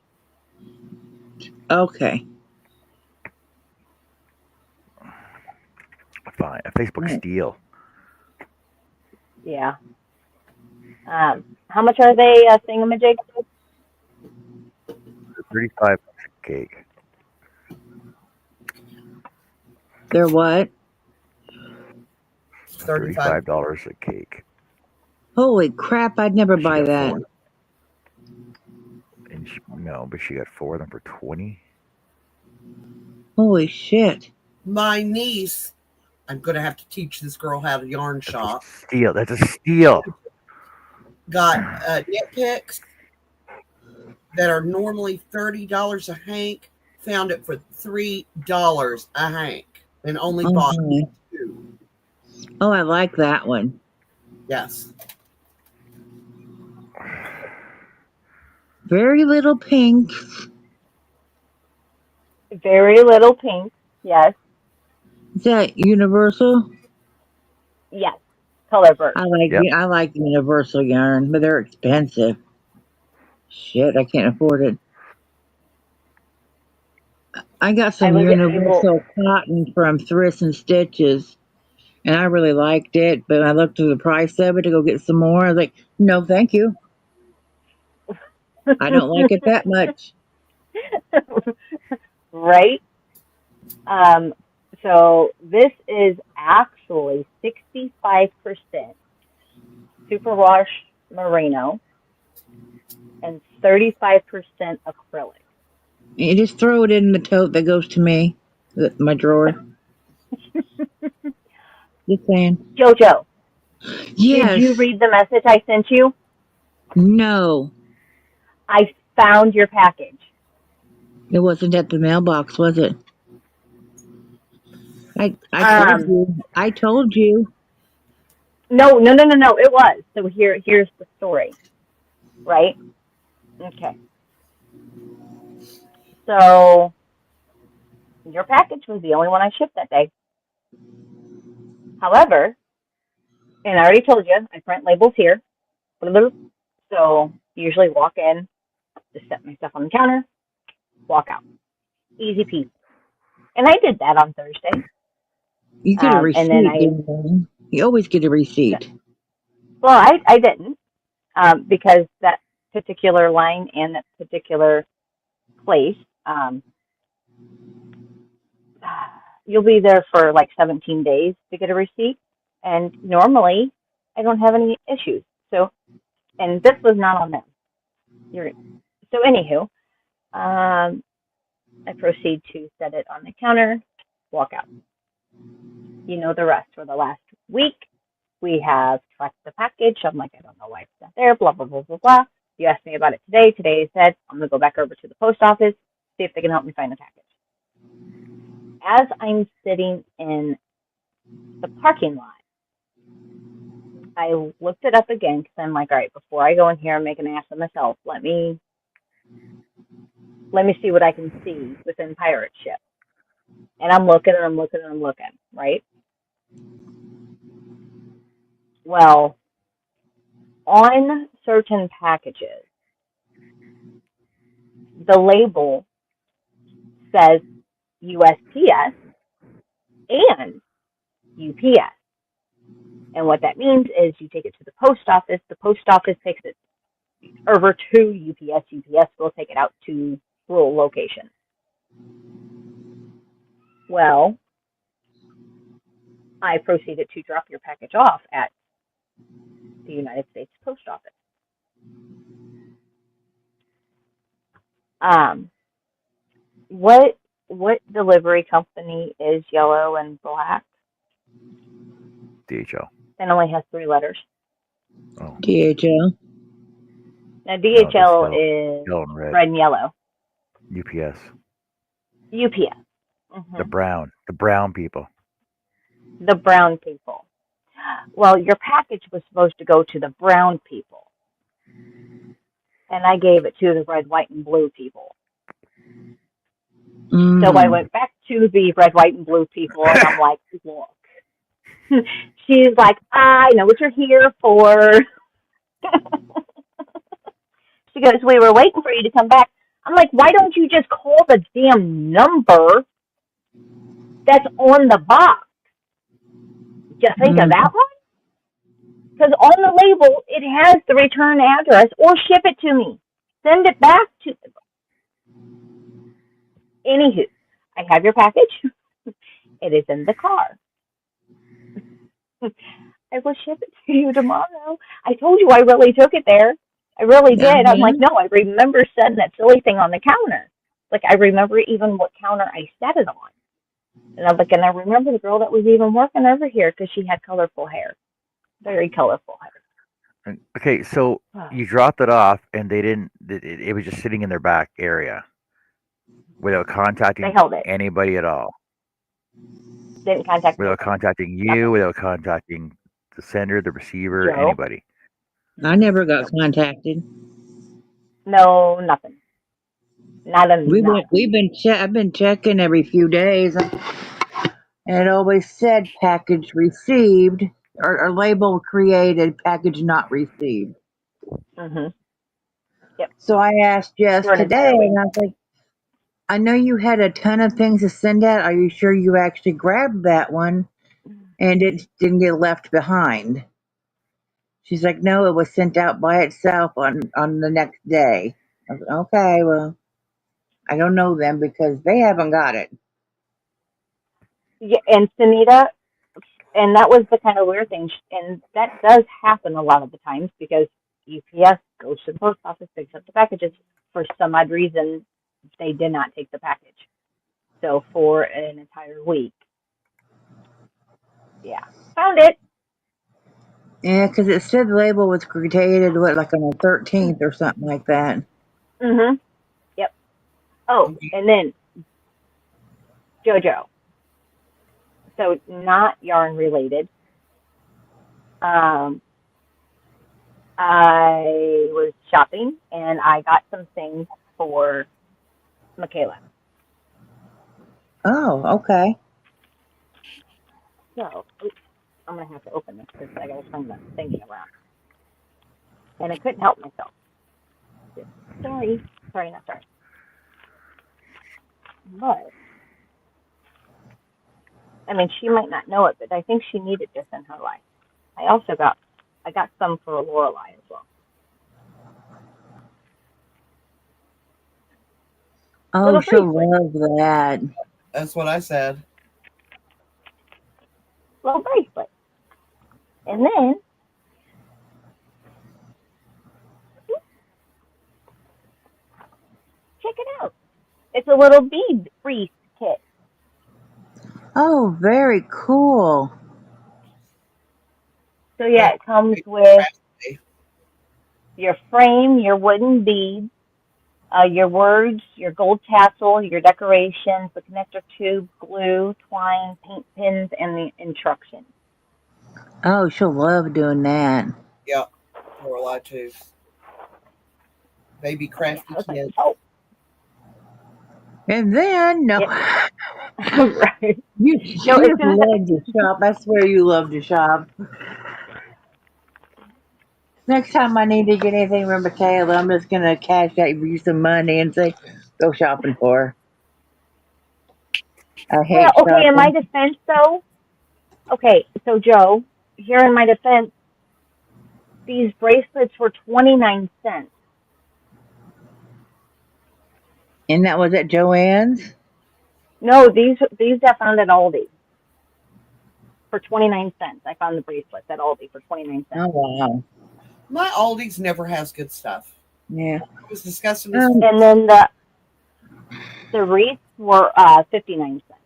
Okay. Fine, a Facebook steal. Yeah. How much are they, thingamajig? 35 cake. They're what? 35. $35 a cake. Holy crap, I'd never She buy got that. four. And but she got four of them for 20. Holy shit. My niece, I'm going to have to teach this girl how to yarn shop, Steal. That's a steal. got knit picks that are normally $30 a hank, found it for $3 a hank, and only bought Okay. two. Oh, I like that one. Yes. Very little pink. Very little pink. Yes. Is that universal? Yes. Color burst. Yep. I like universal yarn, but they're expensive. Shit, I can't afford it. I got I some was able. universal cotton from Thrift and Stitches, and I really liked it. But I looked at the price of it to go get some more. I was like, no, thank you. I don't like it that much. Right. Um. So this is actually 65% superwash merino and 35% acrylic. You just throw it in the tote that goes to me, my drawer. Just saying. Jojo, did you Yes. read the message I sent you? No. I found your package. It wasn't at the mailbox, was it? I told Um, you. I told you. no, no, no, no, no. It was. So here's the story, right? Okay. So your package was the only one I shipped that day. However, and I already told you, I print labels here. So usually walk in, just set my stuff on the counter, walk out. Easy peasy. And I did that on Thursday. You get a And then receipt, didn't you? You always get a receipt. well, I didn't, because that particular line and that particular place, um, you'll be there for like 17 days to get a receipt. And normally I don't have any issues. So, and this was not on them. You're, so anywho, I proceed to set it on the counter, walk out. You know the rest. For the last week, we have tracked the package. I'm like, I don't know why it's not there, blah, blah, blah, blah, blah. You asked me about it today. Today I said, I'm going to go back over to the post office, see if they can help me find the package. As I'm sitting in the parking lot, I looked it up again because I'm like, all right, before I go in here and make an ass of myself, let me see what I can see within pirate ship. And I'm looking and I'm looking and I'm looking, right? Well, on certain packages, the label says USPS and UPS. And what that means is you take it to the post office takes it over to UPS, UPS will take it out to rural locations. Well, I proceeded to drop your package off at the United States Post Office. Um, what delivery company is yellow and black DHL. and only has 3 letters? Oh DHL. Now no, just DHL yellow, is yellow and red. red and yellow. UPS. UPS. The brown people. The brown people. Well, your package was supposed to go to the brown people, and I gave it to the red, white, and blue people. So I Mm. went back to the red, white, and blue people, and I'm like, look. She's like, I know what you're here for. She goes, we were waiting for you to come back. I'm like, why don't you just call the damn number that's on the box? Did you think of Mm. that one? Because on the label, it has the return address, or ship it to me. Send it back to. Anywho, I have your package. It is in the car. I will ship it to you tomorrow. I told you I really took it there. I really did. I'm like, Uh-huh. no, I remember setting that silly thing on the counter. Like, I remember even what counter I set it on. And I'm like, and I remember the girl that was even working over here because she had colorful hair. Very colorful Okay, so hair. you dropped it off, and they didn't. It was just sitting in their back area without They contacting held it. anybody at all. Didn't contact Without nobody. contacting you, Nothing. without contacting the sender, the receiver, Joe? anybody. I never got Nope. contacted. No, nothing. not enough. I've been checking every few days, and it always said package received or label created, package not received. Mhm. Yep. So I asked Jess For an today, entire week. and I was like, I know you had a ton of things to send out. Are you sure you actually grabbed that one and it didn't get left behind? She's like, no, it was sent out by itself on the next day. I was like, okay, well, I don't know them because they haven't got it. Yeah, and Sunita, and that was the kind of weird thing, and that does happen a lot of the times because UPS goes to the post office, picks up the packages. For some odd reason, they did not take the package. So for an entire week, yeah, found it. Yeah, because it said the label was created, what, like on the 13th or something like that. Mhm. Yep. Oh, Okay. and then JoJo. So not yarn related. Um, I was shopping and I got some things for Michaela. Oh, okay. So oops, I'm gonna have to open this because I gotta turn the thingy around, and I couldn't help myself. Sorry, sorry, not sorry. But I mean, she might not know it, but I think she needed this in her life. I got some for Lorelai as well. Oh, Little she'll bracelet, love that. That's what I said. little bracelet, and then check it out. It's a little bead wreath kit. Oh, very cool. So yeah, That's it comes with crafty. your frame, your wooden beads, your words, your gold tassel, your decorations, the connector tube, glue, twine, paint pins, and the instructions. Oh, she'll love doing that. Yeah, Lorelai too. Baby Yeah, crafty I was like, kid. oh, And then, no, yep, right. No, you as just soon as love to shop. I swear you love to shop. Next time I need to get anything from Michaela, I'm just going to cash out you some money and say, go shopping for her. I well, hate okay, in my shopping. defense though, okay, so Joe, here in my defense, these bracelets were 29 cents. And that was at Joann's? No, these I found at Aldi for 29 cents. I found the bracelets at Aldi for 29 cents. Oh, wow. My Aldi's never has good stuff. Yeah. I was discussing this. Um, And then the wreaths were 59 cents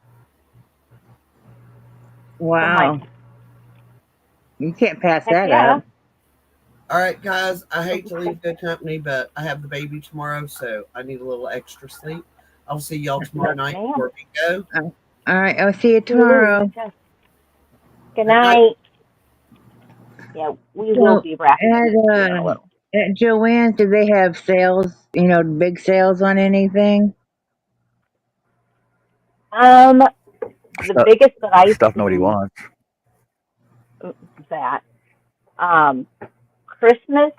for my wow. pack. You can't pass Heck that yeah. up. All right, guys, I hate to leave good company, but I have the baby tomorrow, so I need a little extra sleep. I'll see y'all tomorrow Yes, night ma'am. before we go. All right. I'll see you Ooh, tomorrow. yes. Good Good night. night. Yeah, we will So be wrapping at this here in a little. Joann's, do they have sales? Big sales on anything? Um, the Stuff, biggest that I've stuff nobody seen wants. that um Christmas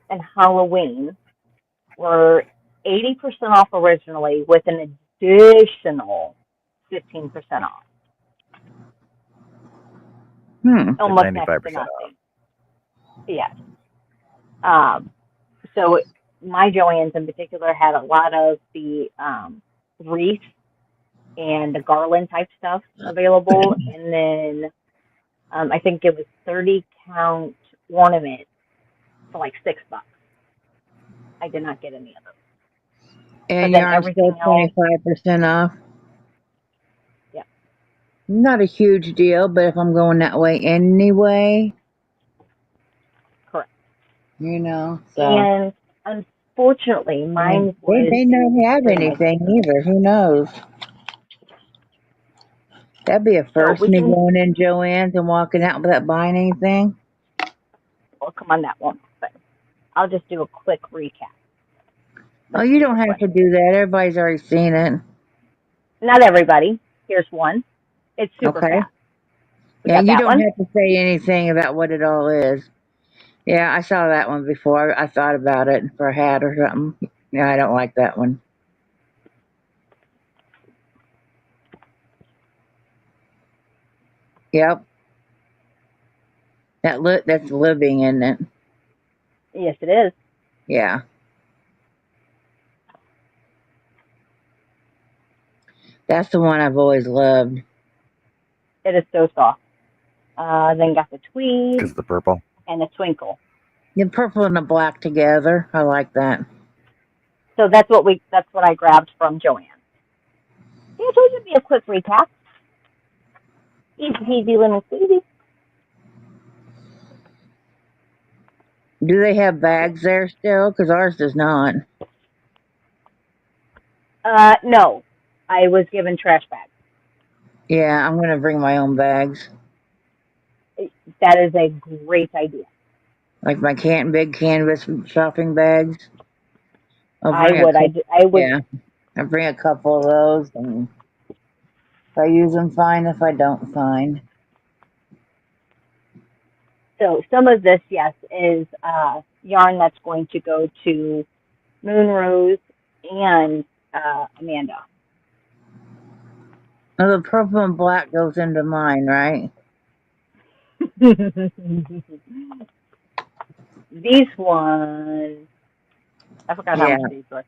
and Halloween were 80% off originally with an additional 15% off, Like almost next to 95% off. nothing. Yes. Um, so my Joann's in particular had a lot of the wreath and the garland type stuff available, and then I think it was 30 count ornament for like $6. I did not get any of those, but And then yarn still everything else, 25% off. yeah, Not a huge deal, but if I'm going that way anyway, correct. so And unfortunately, and mine they was may not have during my anything either. Who knows? That'd be a so first, we me can going in Joann's and walking out without buying anything. well come on that one, but I'll just do a quick recap. Oh, That's a you don't stupid have to question. do that. Everybody's already seen it. Not everybody. Here's one. It's super Okay. fast. We Yeah, got you that don't one. have to say anything about what it all is. Yeah, I saw that one before. I thought about it for a hat or something. Yeah, I don't like that one. Yep. That's living, isn't it? Yes, it is. Yeah. That's the one I've always loved. It is so soft. Then got the tweed Because of the purple. and the twinkle. The purple and the black together. I like that. So that's what I grabbed from Joann. Yeah, so it would be a quick recap. Easy peasy lemon squeezy. Do they have bags there still? Because ours does not. No, I was given trash bags. Yeah, I'm going to bring my own bags. That is a great idea. Like my big canvas shopping bags. I'll I bring a would. couple. I would. Yeah, I'll bring a couple of those. And if I use them, fine. If I don't, fine. So some of this, yes, is yarn that's going to go to Moon Rose and Amanda. Now, the purple and black goes into mine, right? These ones, I forgot how Yeah. much these were.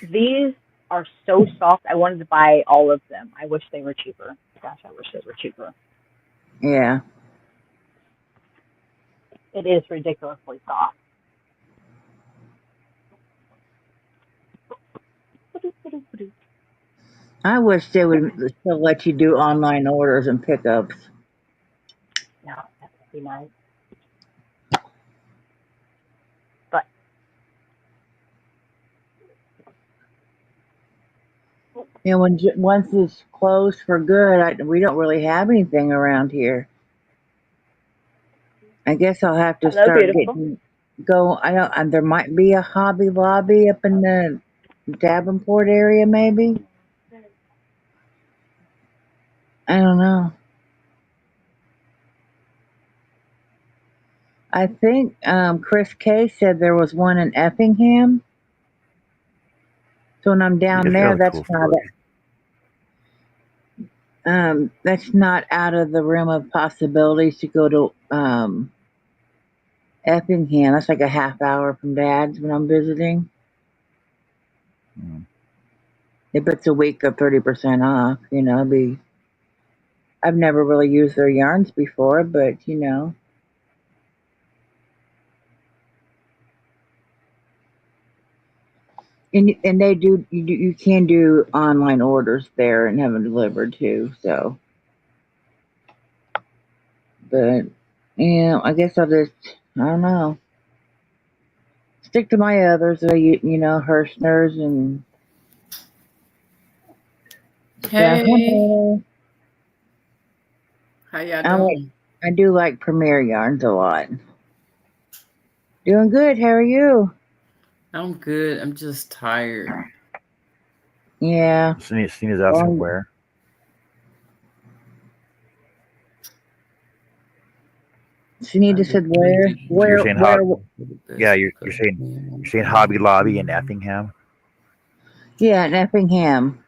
These are so soft. I wanted to buy all of them. I wish they were cheaper. Gosh, I wish they were cheaper. Yeah. It is ridiculously soft. I wish they would still let you do online orders and pickups. No, that would be nice. But You know, once it's closed for good, we don't really have anything around here. I guess I'll have to hello, start beautiful. getting go. I don't. There might be a Hobby Lobby up in the Davenport area, maybe. I don't know. I think Chris K said there was one in Effingham. So when I'm down It's there, really cool stores. that's not out of the realm of possibilities to go to Effingham. That's like a half hour from Dad's when I'm visiting. Mm. If it's a week of 30% off, I've never really used their yarns before, but and they do you can do online orders there and have them delivered too. So, but I guess I'll just I don't know stick to my others. Hirschner's and stuff. Hey, how y'all I like doing? I do like Premier yarns a lot. Doing good. How are you? I'm good. I'm just tired. Yeah. Seen asking Long, where. she need to I said really where So you're where saying where. for the yeah, best you're because saying me and my you're saying Hobby family Lobby in need Effingham. Yeah, in Effingham.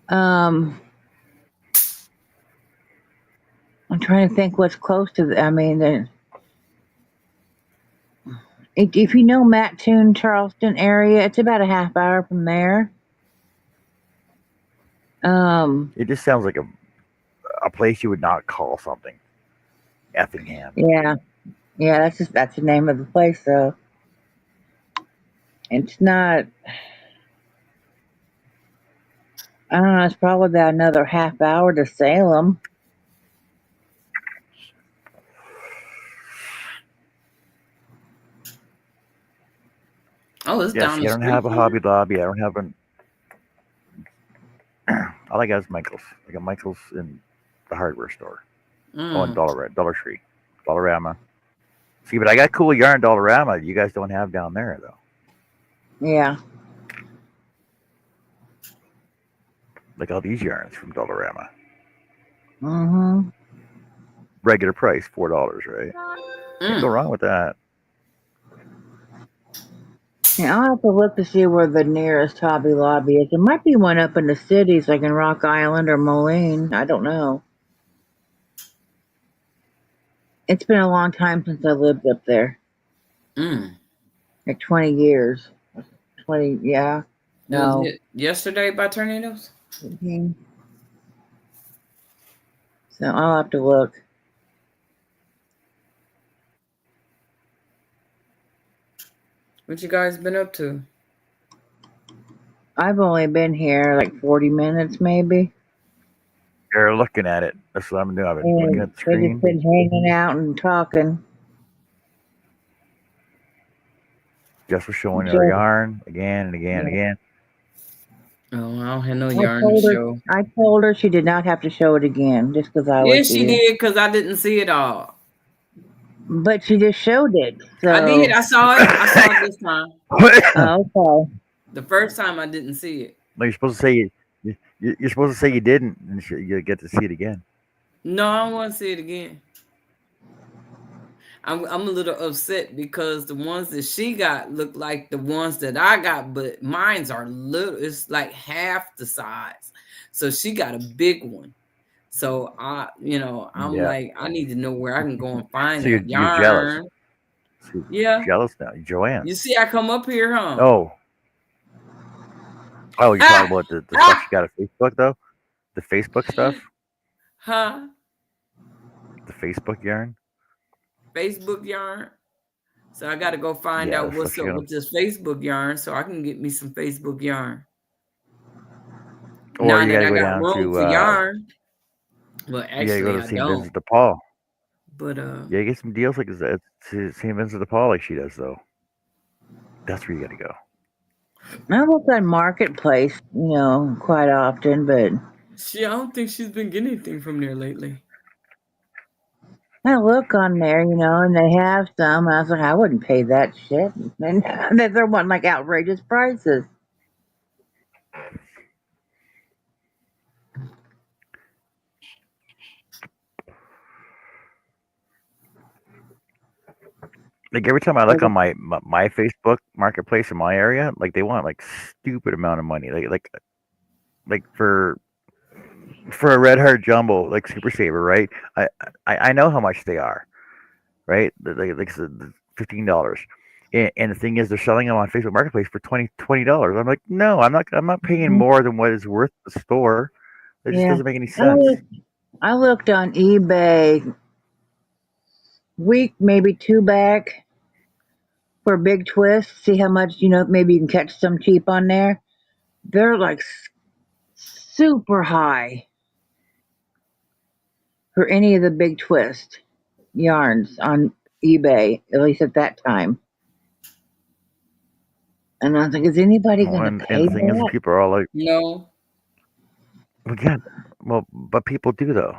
Um, I'm trying to think what's close to. I mean, if you know Mattoon, Charleston area, it's about a half hour from there. Um, It just sounds like a place you would not call something Effingham. yeah, yeah, that's the name of the place. So it's not. I don't know. It's probably about another half hour to Salem. Oh, it's Yeah, down see, the I don't street have a from you? Hobby Lobby. I don't have an. All I got is Michael's. I got Michael's in the hardware store. Oh, and Mm. Dollar Tree, Dollarama. See, but I got cool yarn Dollarama you guys don't have down there though. Yeah. Like all these yarns from Dollarama. Mm-hmm. Regular price, $4, right? Can't go Mm. wrong with that. Yeah, I'll have to look to see where the nearest Hobby Lobby is. There might be one up in the cities, like in Rock Island or Moline. I don't know. It's been a long time since I lived up there. Mm. Like 20 years. 20, yeah. It was No. hit yesterday by tornadoes. Mhm. So I'll have to look. What you guys been up to? I've only been here like 40 minutes, maybe. You're looking at it. That's what I'm doing. I've been looking And at the we just screen. been hanging out and talking. Just for showing our Just, yarn again and again and yeah. again. Oh, I don't have no I yarn to told her, show. I told her she did not have to show it again, just because I Yeah, was she here. did because I didn't see it all. But she just showed it. I did. So, I saw it. I saw it this time. okay. The first time I didn't see it. No, you're supposed to say you're supposed to say you didn't, and you get to see it again. No, I don't want to see it again. I'm a little upset because the ones that she got look like the ones that I got, but mine's are little. It's like half the size. So she got a big one. So I'm Yeah. like, I need to know where I can go and find So that you're jealous. yarn. So you're Yeah. jealous now, Joann. You see, I come up here, huh? Oh, oh, you're talking Ha! about the stuff Ha! she got on Facebook though. The Facebook stuff. Huh? The Facebook yarn. Facebook yarn. So I got to go find Yeah, out the stuff what's she up got. with this Facebook yarn so I can get me some Facebook yarn. Or Now you that got to I go got down room to for yarn. Well, you got to go actually, to I St. don't. Vincent de Paul. But Yeah, you get some deals like that to St. Vincent de Paul like she does though. That's where you got to go. I look on Marketplace, quite often, but I don't think she's been getting anything from there lately. I look on there, and they have some. And I was like, I wouldn't pay that shit. And they're wanting like outrageous prices. Like every time I look on my Facebook marketplace in my area, like they want like stupid amount of money. Like for a red heart jumbo like super saver, right? I know how much they are, right? Like the $15. And the thing is, they're selling them on Facebook Marketplace for $20. I'm like, no, I'm not paying Mhm. more than what is worth the store. That just Yeah. doesn't make any I sense. looked, I looked on eBay week, maybe two back for Big Twist. See how much, maybe you can catch some cheap on there. They're like super high for any of the Big Twist yarns on eBay, at least at that time. And I was like, is anybody Well, going to and pay the thing is, that? people are all like, No. well, yeah, well, but people do though.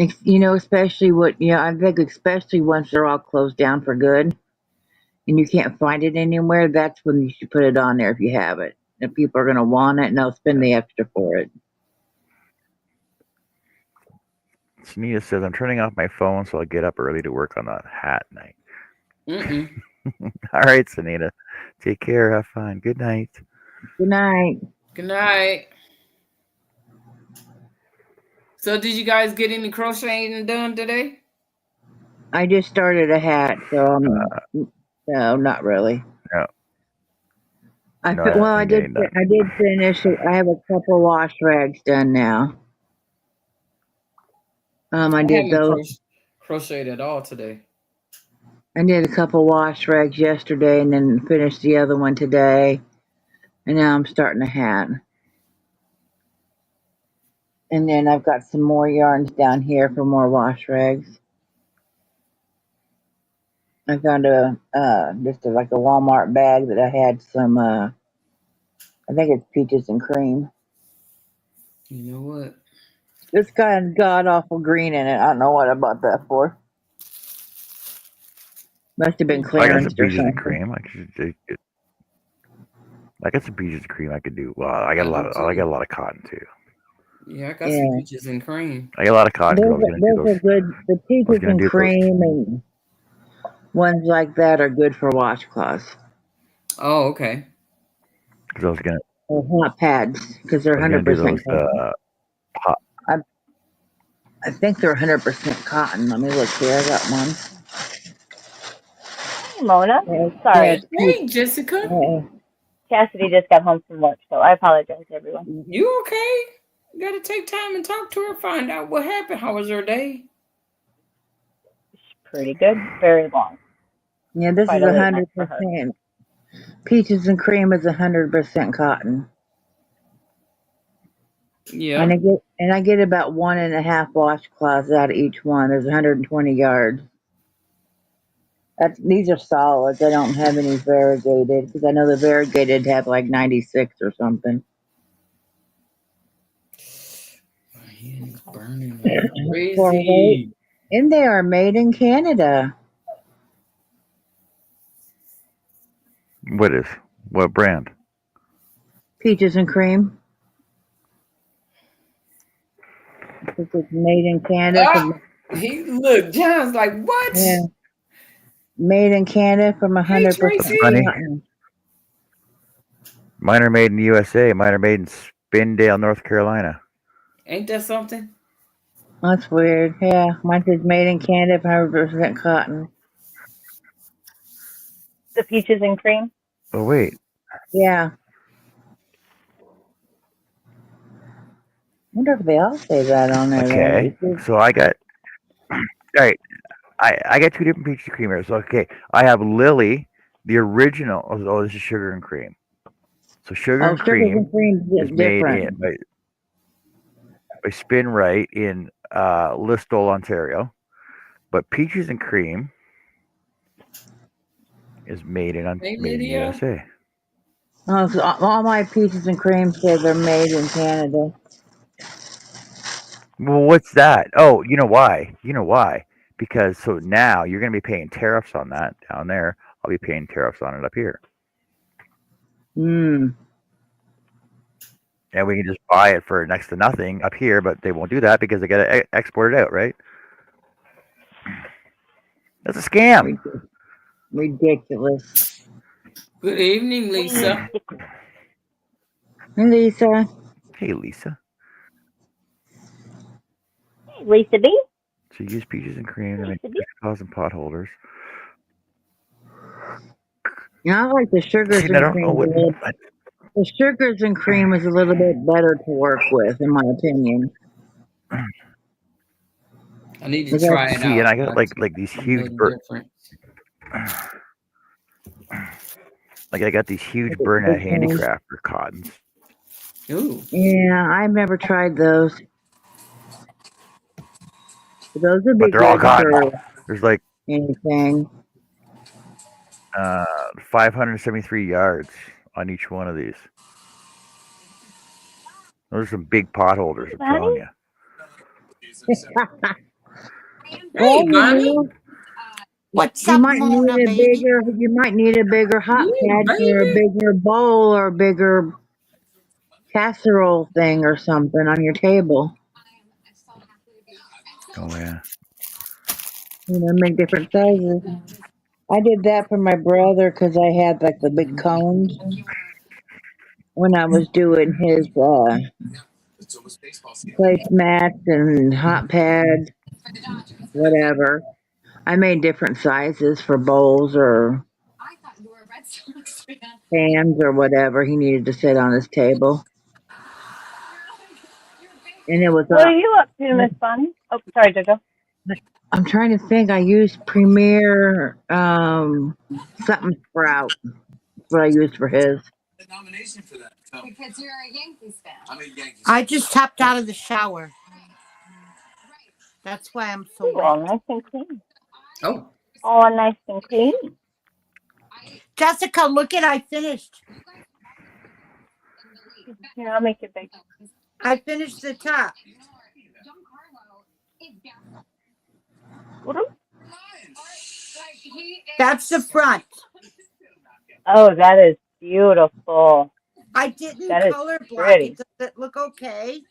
Especially I think especially once they're all closed down for good and you can't find it anywhere, that's when you should put it on there if you have it. And people are going to want it and they'll spend the extra for it. Sunita says, I'm turning off my phone so I'll get up early to work on that hat night. Mm-mm. All right, Sunita. Take care. Have fun. Good night. Good night. Good night. So did you guys get any crocheting done today? I just started a hat, so no, not really. No, no, I Well, didn't get any done. I did finish it. I have a couple wash rags done now. I I did haven't those. crocheted at all today. I did a couple wash rags yesterday and then finished the other one today. And now I'm starting a hat. And then I've got some more yarns down here for more wash rags. I found like a Walmart bag that I had some I think it's peaches and cream. You know what? It's got god awful green in it. I don't know what I bought that for. Must have been I got some clearance or peaches and something. cream. I got some peaches and cream I could do. Well, I got I a lot do of I too. got a lot of cotton too. Yeah, I got some Yeah. peaches and cream. I got a lot of cotton because I was gonna do Those those. are good. The I was peaches gonna and do those. cream and ones like that are good for washcloths Oh, okay. Because or hot pads because they're I was gonna do 100% those. cotton. Pot. I, I think they're 100% cotton. Let me look here. I got one. Hey, Mona. Yeah, yeah, Sorry, it's cute. Hey, Jessica, Cassidy just got home from work, so I apologize, everyone. you okay? You got to take time and talk to her, find out what happened. How was her day? It's pretty good. Very long. Yeah, this Quite is a late night for her. 100%. Peaches and cream is 100% cotton. Yeah. And I get about 1.5 washcloths out of each one. There's 120 yards. These are solids. I don't have any variegated because I know the variegated have like 96 or something. My hand is burning like For weight, crazy. and they are made in Canada. What is? What brand? Peaches and cream. This is made in Canada Ah, from he look. John's like, what? yeah, made in Canada from Hey, 100% Tracy. Honey, cotton. mine are made in the USA. Mine are made in Spindale, North Carolina. Ain't that something? That's weird. Yeah, mine says made in Canada from 100% cotton. The peaches and cream. Oh wait. Yeah, I wonder if they all say that on there though. Okay. So I got. All right. I got two different peaches creamers. Okay. I have Lily, the original. Oh, this is sugar and cream. So sugar Oh, and sugars cream and creams is is made different. in by Spin Right in Listowel, Ontario. But peaches and cream is Hey, made in the Lydia. USA. Oh, so all my peaches and cream say they're made in Canada. Well, what's that? Oh, you know why? You know why? Because so now you're going to be paying tariffs on that down there. I'll be paying tariffs on it up here, Hmm. and we can just buy it for next to nothing up here. But they won't do that because they got to export it out, right? That's a scam. Ridiculous. Good evening, Lisa. Ridiculous. And Lisa, Hey, Lisa. Hey, Lisa B. So you use peaches and cream to make Lisa B. washcloths and pot holders. I like the See, sugars and I and don't know cream. what. The sugars and cream is a little bit better to work with, in my opinion. I need to Because try it See, and out. I got like these I know huge the difference. like I got these huge the Burnett big ones. Handicrafter cottons, Ooh. Yeah, I've never tried those. But those would but be they're all good cotton. for There's like anything. uh, 573 yards on each one of these. Those are some big pot holders, Hey, I'm Bonnie. telling you. Well, Hey, you Bonnie. know, What's up, Mona, baby? you might need a bigger hot Yeah, pad for a baby. bigger bowl or a bigger casserole thing or something on your table. Oh yeah. Make different sizes. I did that for my brother because I had like the big cones when I was doing his placemats and hot pads, whatever. I made different sizes for bowls or pans or whatever he needed to sit on his table. And it was What are you up to, Miss Bonnie? Oh, sorry, Jojo. I'm trying to think. I used Premier something Sprout. That's what I used for his. I just tapped out of the shower. That's why I'm so Ooh, wet. all nice and clean. Oh, All nice and clean. Jessica, look at I finished. Here, I'll make it big. I finished the top. Whoop. That's the front. Oh, that is beautiful. I didn't That is color block it. pretty. Does it look okay?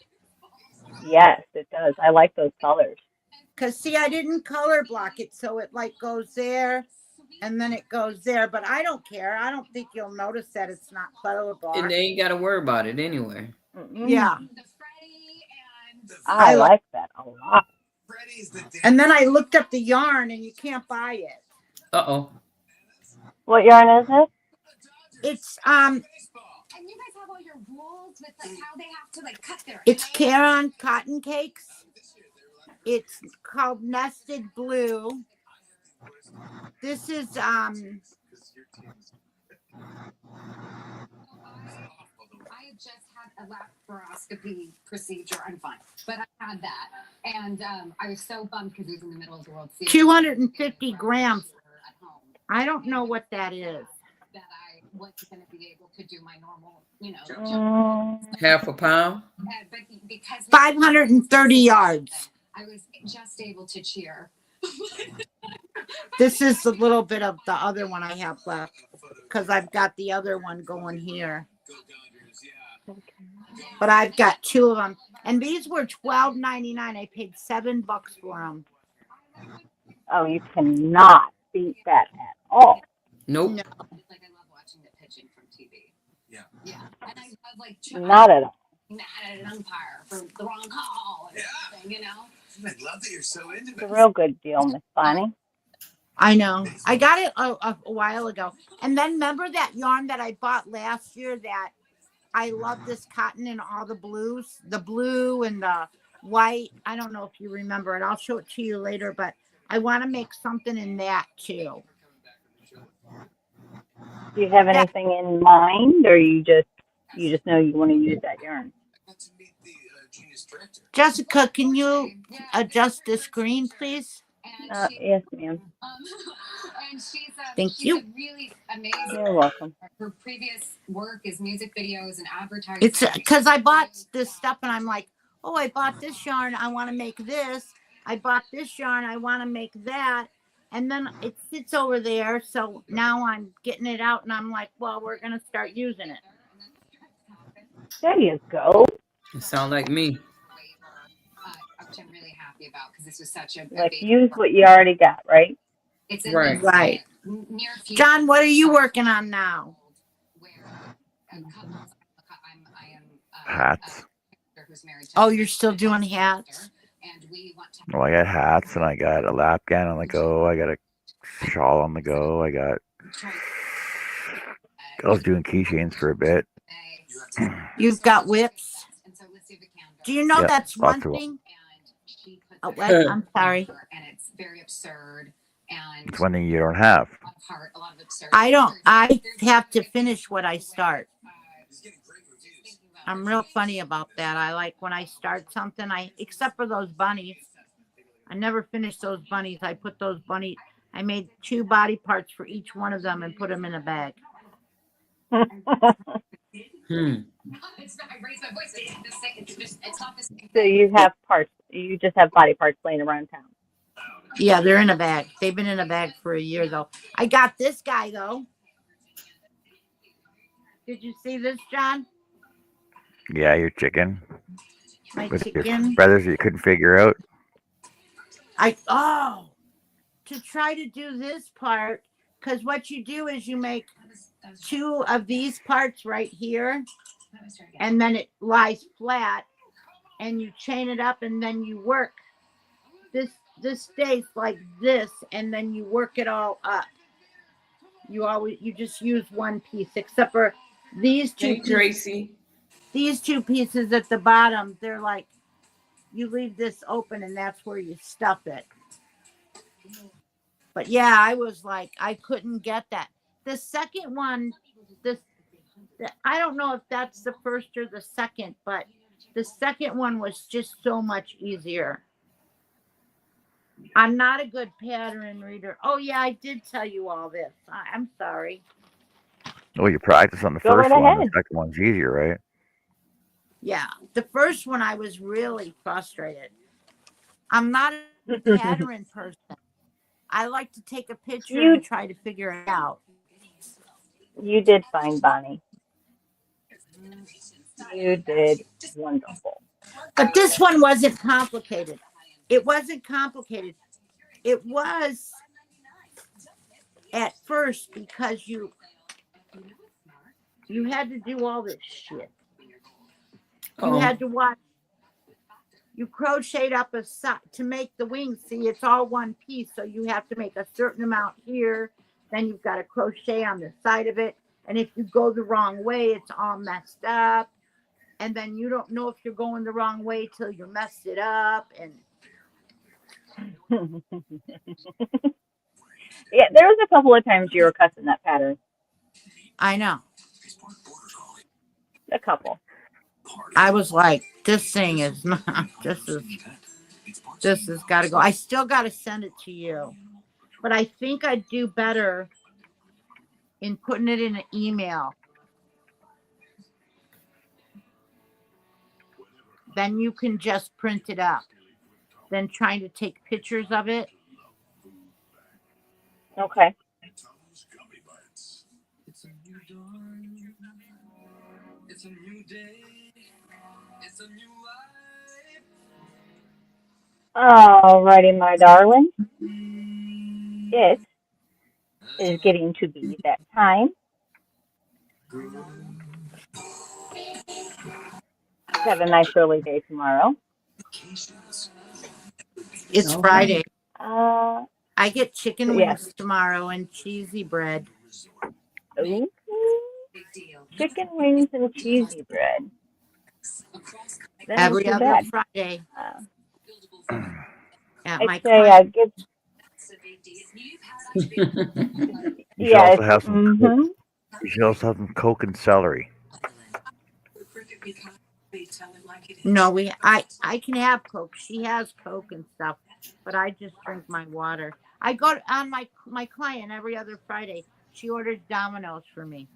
Yes, it does. I like those colors. Because, see, I didn't color block it, so it like goes there and then it goes there. But I don't care. I don't think you'll notice that it's not color And block. they ain't got to worry about it anyway. Yeah. I like that a lot. And then I looked up the yarn and you can't buy it. Uh-oh. What yarn is it? It's it's Caron Cotton Cakes. It's called Nested Blue. This is I had just had a laparoscopy procedure. I'm fine, but I had that, and I was so bummed because it was in the middle of the World Series. 250 grams. I don't know what that is. That I wasn't going to be able to do my normal, Half a pound? But because 530 yards. I was just able to cheer. This is a little bit of the other one I have left because I've got the other one going here. But I've got two of them, and these were $12.99. I paid $7 for them. Oh, you cannot beat that at all. Nope. No. Like I love watching the pitching from TV. Yeah. And I love like Not at all. mad at an umpire for the wrong call and everything, I love that you're so into It's a real good deal, Miss Bonnie. I know. I got it a while ago. And then remember that yarn that I bought last year that I love this cotton in all the blues, the blue and the white. I don't know if you remember it. I'll show it to you later, but I want to make something in that too. Do you have anything in mind, or you just know you want to use that yarn? Jessica, can you adjust the screen, please? Yes, ma'am. and she's Thank you. really amazing. You're welcome. Her previous work is music videos and advertising. It's because I bought this stuff and I'm like, oh, I bought this yarn. I want to make this. I bought this yarn. I want to make that. And then it sits over there. So now I'm getting it out and I'm like, well, we're going to start using it. There you go. You sound like me. Which I'm really happy about because this was such a Like, use what you already got, right? It's in Right. this, Right. Near future. John, what are you working on now? Where I am Hats. who's married to Oh, you're still doing hats? and we want to Well, I got hats and I got a lap gown on the go. I got a shawl on the go. I was doing keychains for a bit. You've got whips. Do you know Yep, that's one lots of 'em. thing? Oh, what? I'm sorry. and it's very absurd and It's one thing you don't have. a lot of absurd. I don't. I have to finish what I start. I'm real funny about that. I like when I start something, except for those bunnies. I never finish those bunnies. I put those bunnies, I made 2 body parts for each one of them and put them in a bag. Hmm. I raised my voice. It's not the same. So you have parts. You just have body parts laying around town. Yeah, they're in a bag. They've been in a bag for a year, though. I got this guy, though. Did you see this, John? Yeah, your chicken. My With your chicken. brothers you couldn't figure out. To try to do this part, because what you do is you make 2 of these parts right here, and then it lies flat, and you chain it up, and then you work. This stays like this, and then you work it all up. You just use one piece, except for these 2 Hey, pieces. Tracy. These 2 pieces at the bottom, they're like, you leave this open and that's where you stuff it. But yeah, I was like, I couldn't get that. The second one, I don't know if that's the first or the second, but the second one was just so much easier. I'm not a good pattern reader. Oh yeah, I did tell you all this. I'm sorry. Well, you practice on the Go first right one. ahead. The second one's easier, right? Yeah, the first one I was really frustrated. I'm not a pattern person. I like to take a picture You and try to figure it out. you did fine, Bonnie. You did wonderful. But this one wasn't complicated. It wasn't complicated. It was at first because you had to do all this shit. You Oh, had to watch. You crocheted up a side to make the wings. See, it's all one piece, so you have to make a certain amount here. Then you've got to crochet on the side of it, and if you go the wrong way, it's all messed up. And then you don't know if you're going the wrong way till you messed it up. And Yeah, there was a couple of times you were cussing that pattern. I know. A couple. I was like, this thing is not. This has got to go. I still got to send it to you, but I think I'd do better in putting it in an email. Then you can just print it up. Then trying to take pictures of it. Okay. Alrighty, my darling. It is getting to be that time to have a nice early day tomorrow. It's okay. Friday. Uh, I get chicken yes. wings tomorrow and cheesy bread. Ooh, chicken wings and cheesy bread. That ain't Every too other bad. Friday at I'd my say client. give. You should Yeah, also it's. have some. Mm-hmm. You should also have some Coke and celery. No, I can have Coke. She has Coke and stuff, but I just drink my water. I go on my client every other Friday. She orders Domino's for me,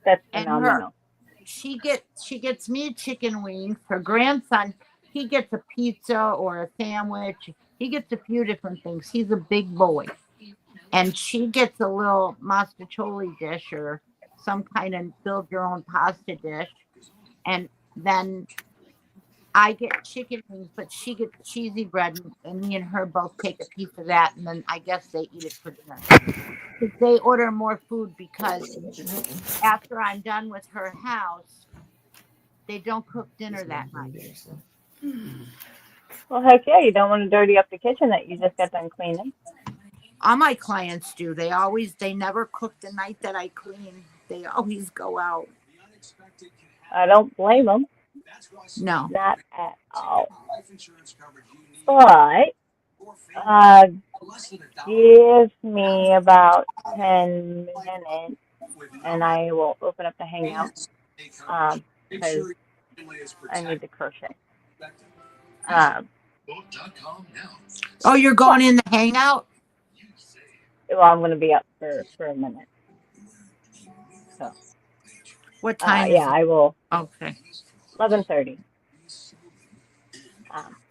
That's and her phenomenal. she gets me a chicken wings. Her grandson, he gets a pizza or a sandwich. He gets a few different things. He's a big boy, and she gets a little mastacholi dish or some kind of build your own pasta dish, and then I get chicken wings, but she gets cheesy bread, and me and her both take a piece of that, and then I guess they eat it for dinner. They order more food because after I'm done with her house, they don't cook dinner that night. Well, heck yeah, you don't want to dirty up the kitchen that you just got done cleaning. All my clients do. They never cook the night that I clean. They always go out. I don't blame them. No. Not at all. But uh, give me about 10 minutes and I will open up the Hangout because I need to crochet. Oh, you're But, going in the hangout? well, I'm going to be up for a minute. So, What time yeah, is it? I will. Okay. 11:30.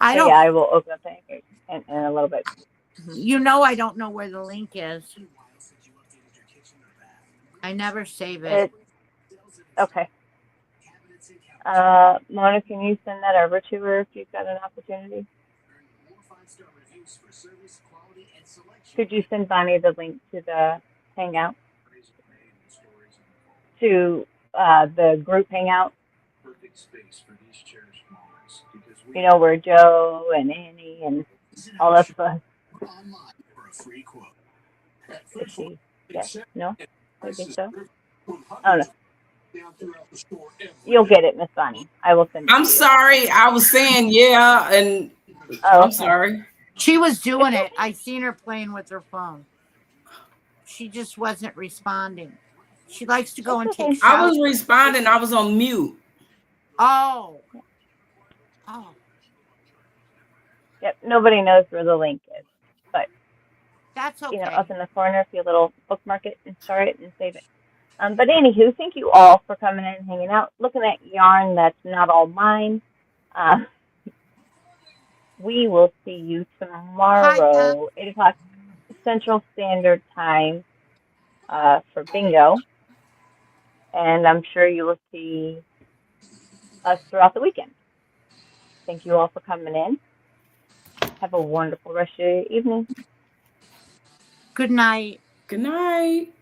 I So don't. yeah, I will open up the Hangout in a little bit. You know, I don't know where the link is. I never save it. Okay. Mona, can you send that over to her if you've got an opportunity? Could you send Bonnie the link to the Hangout? To the group Hangout? You know, where Joe and Annie and all of us. Is she? Yes? No? Maybe so? I don't know. You'll get it, Miss Bonnie. I will send it I'm to you. sorry. I was saying yeah, and Oh, I'm okay. sorry. She was doing it. I seen her playing with her phone. She just wasn't responding. She likes to go It's and okay. take I showers. was responding. I was on mute. Oh. Yep, nobody knows where the link is. But, That's okay. you know, up in the corner, if you little bookmark it and store it and save it. But anywho, thank you all for coming in and hanging out, looking at yarn that's not all mine. we will see you Hi, tomorrow, 8 o'clock Central Standard Time for bingo. And I'm sure you will see us throughout the weekend. Thank you all for coming in. Have a wonderful rest of your evening. good night. Good night.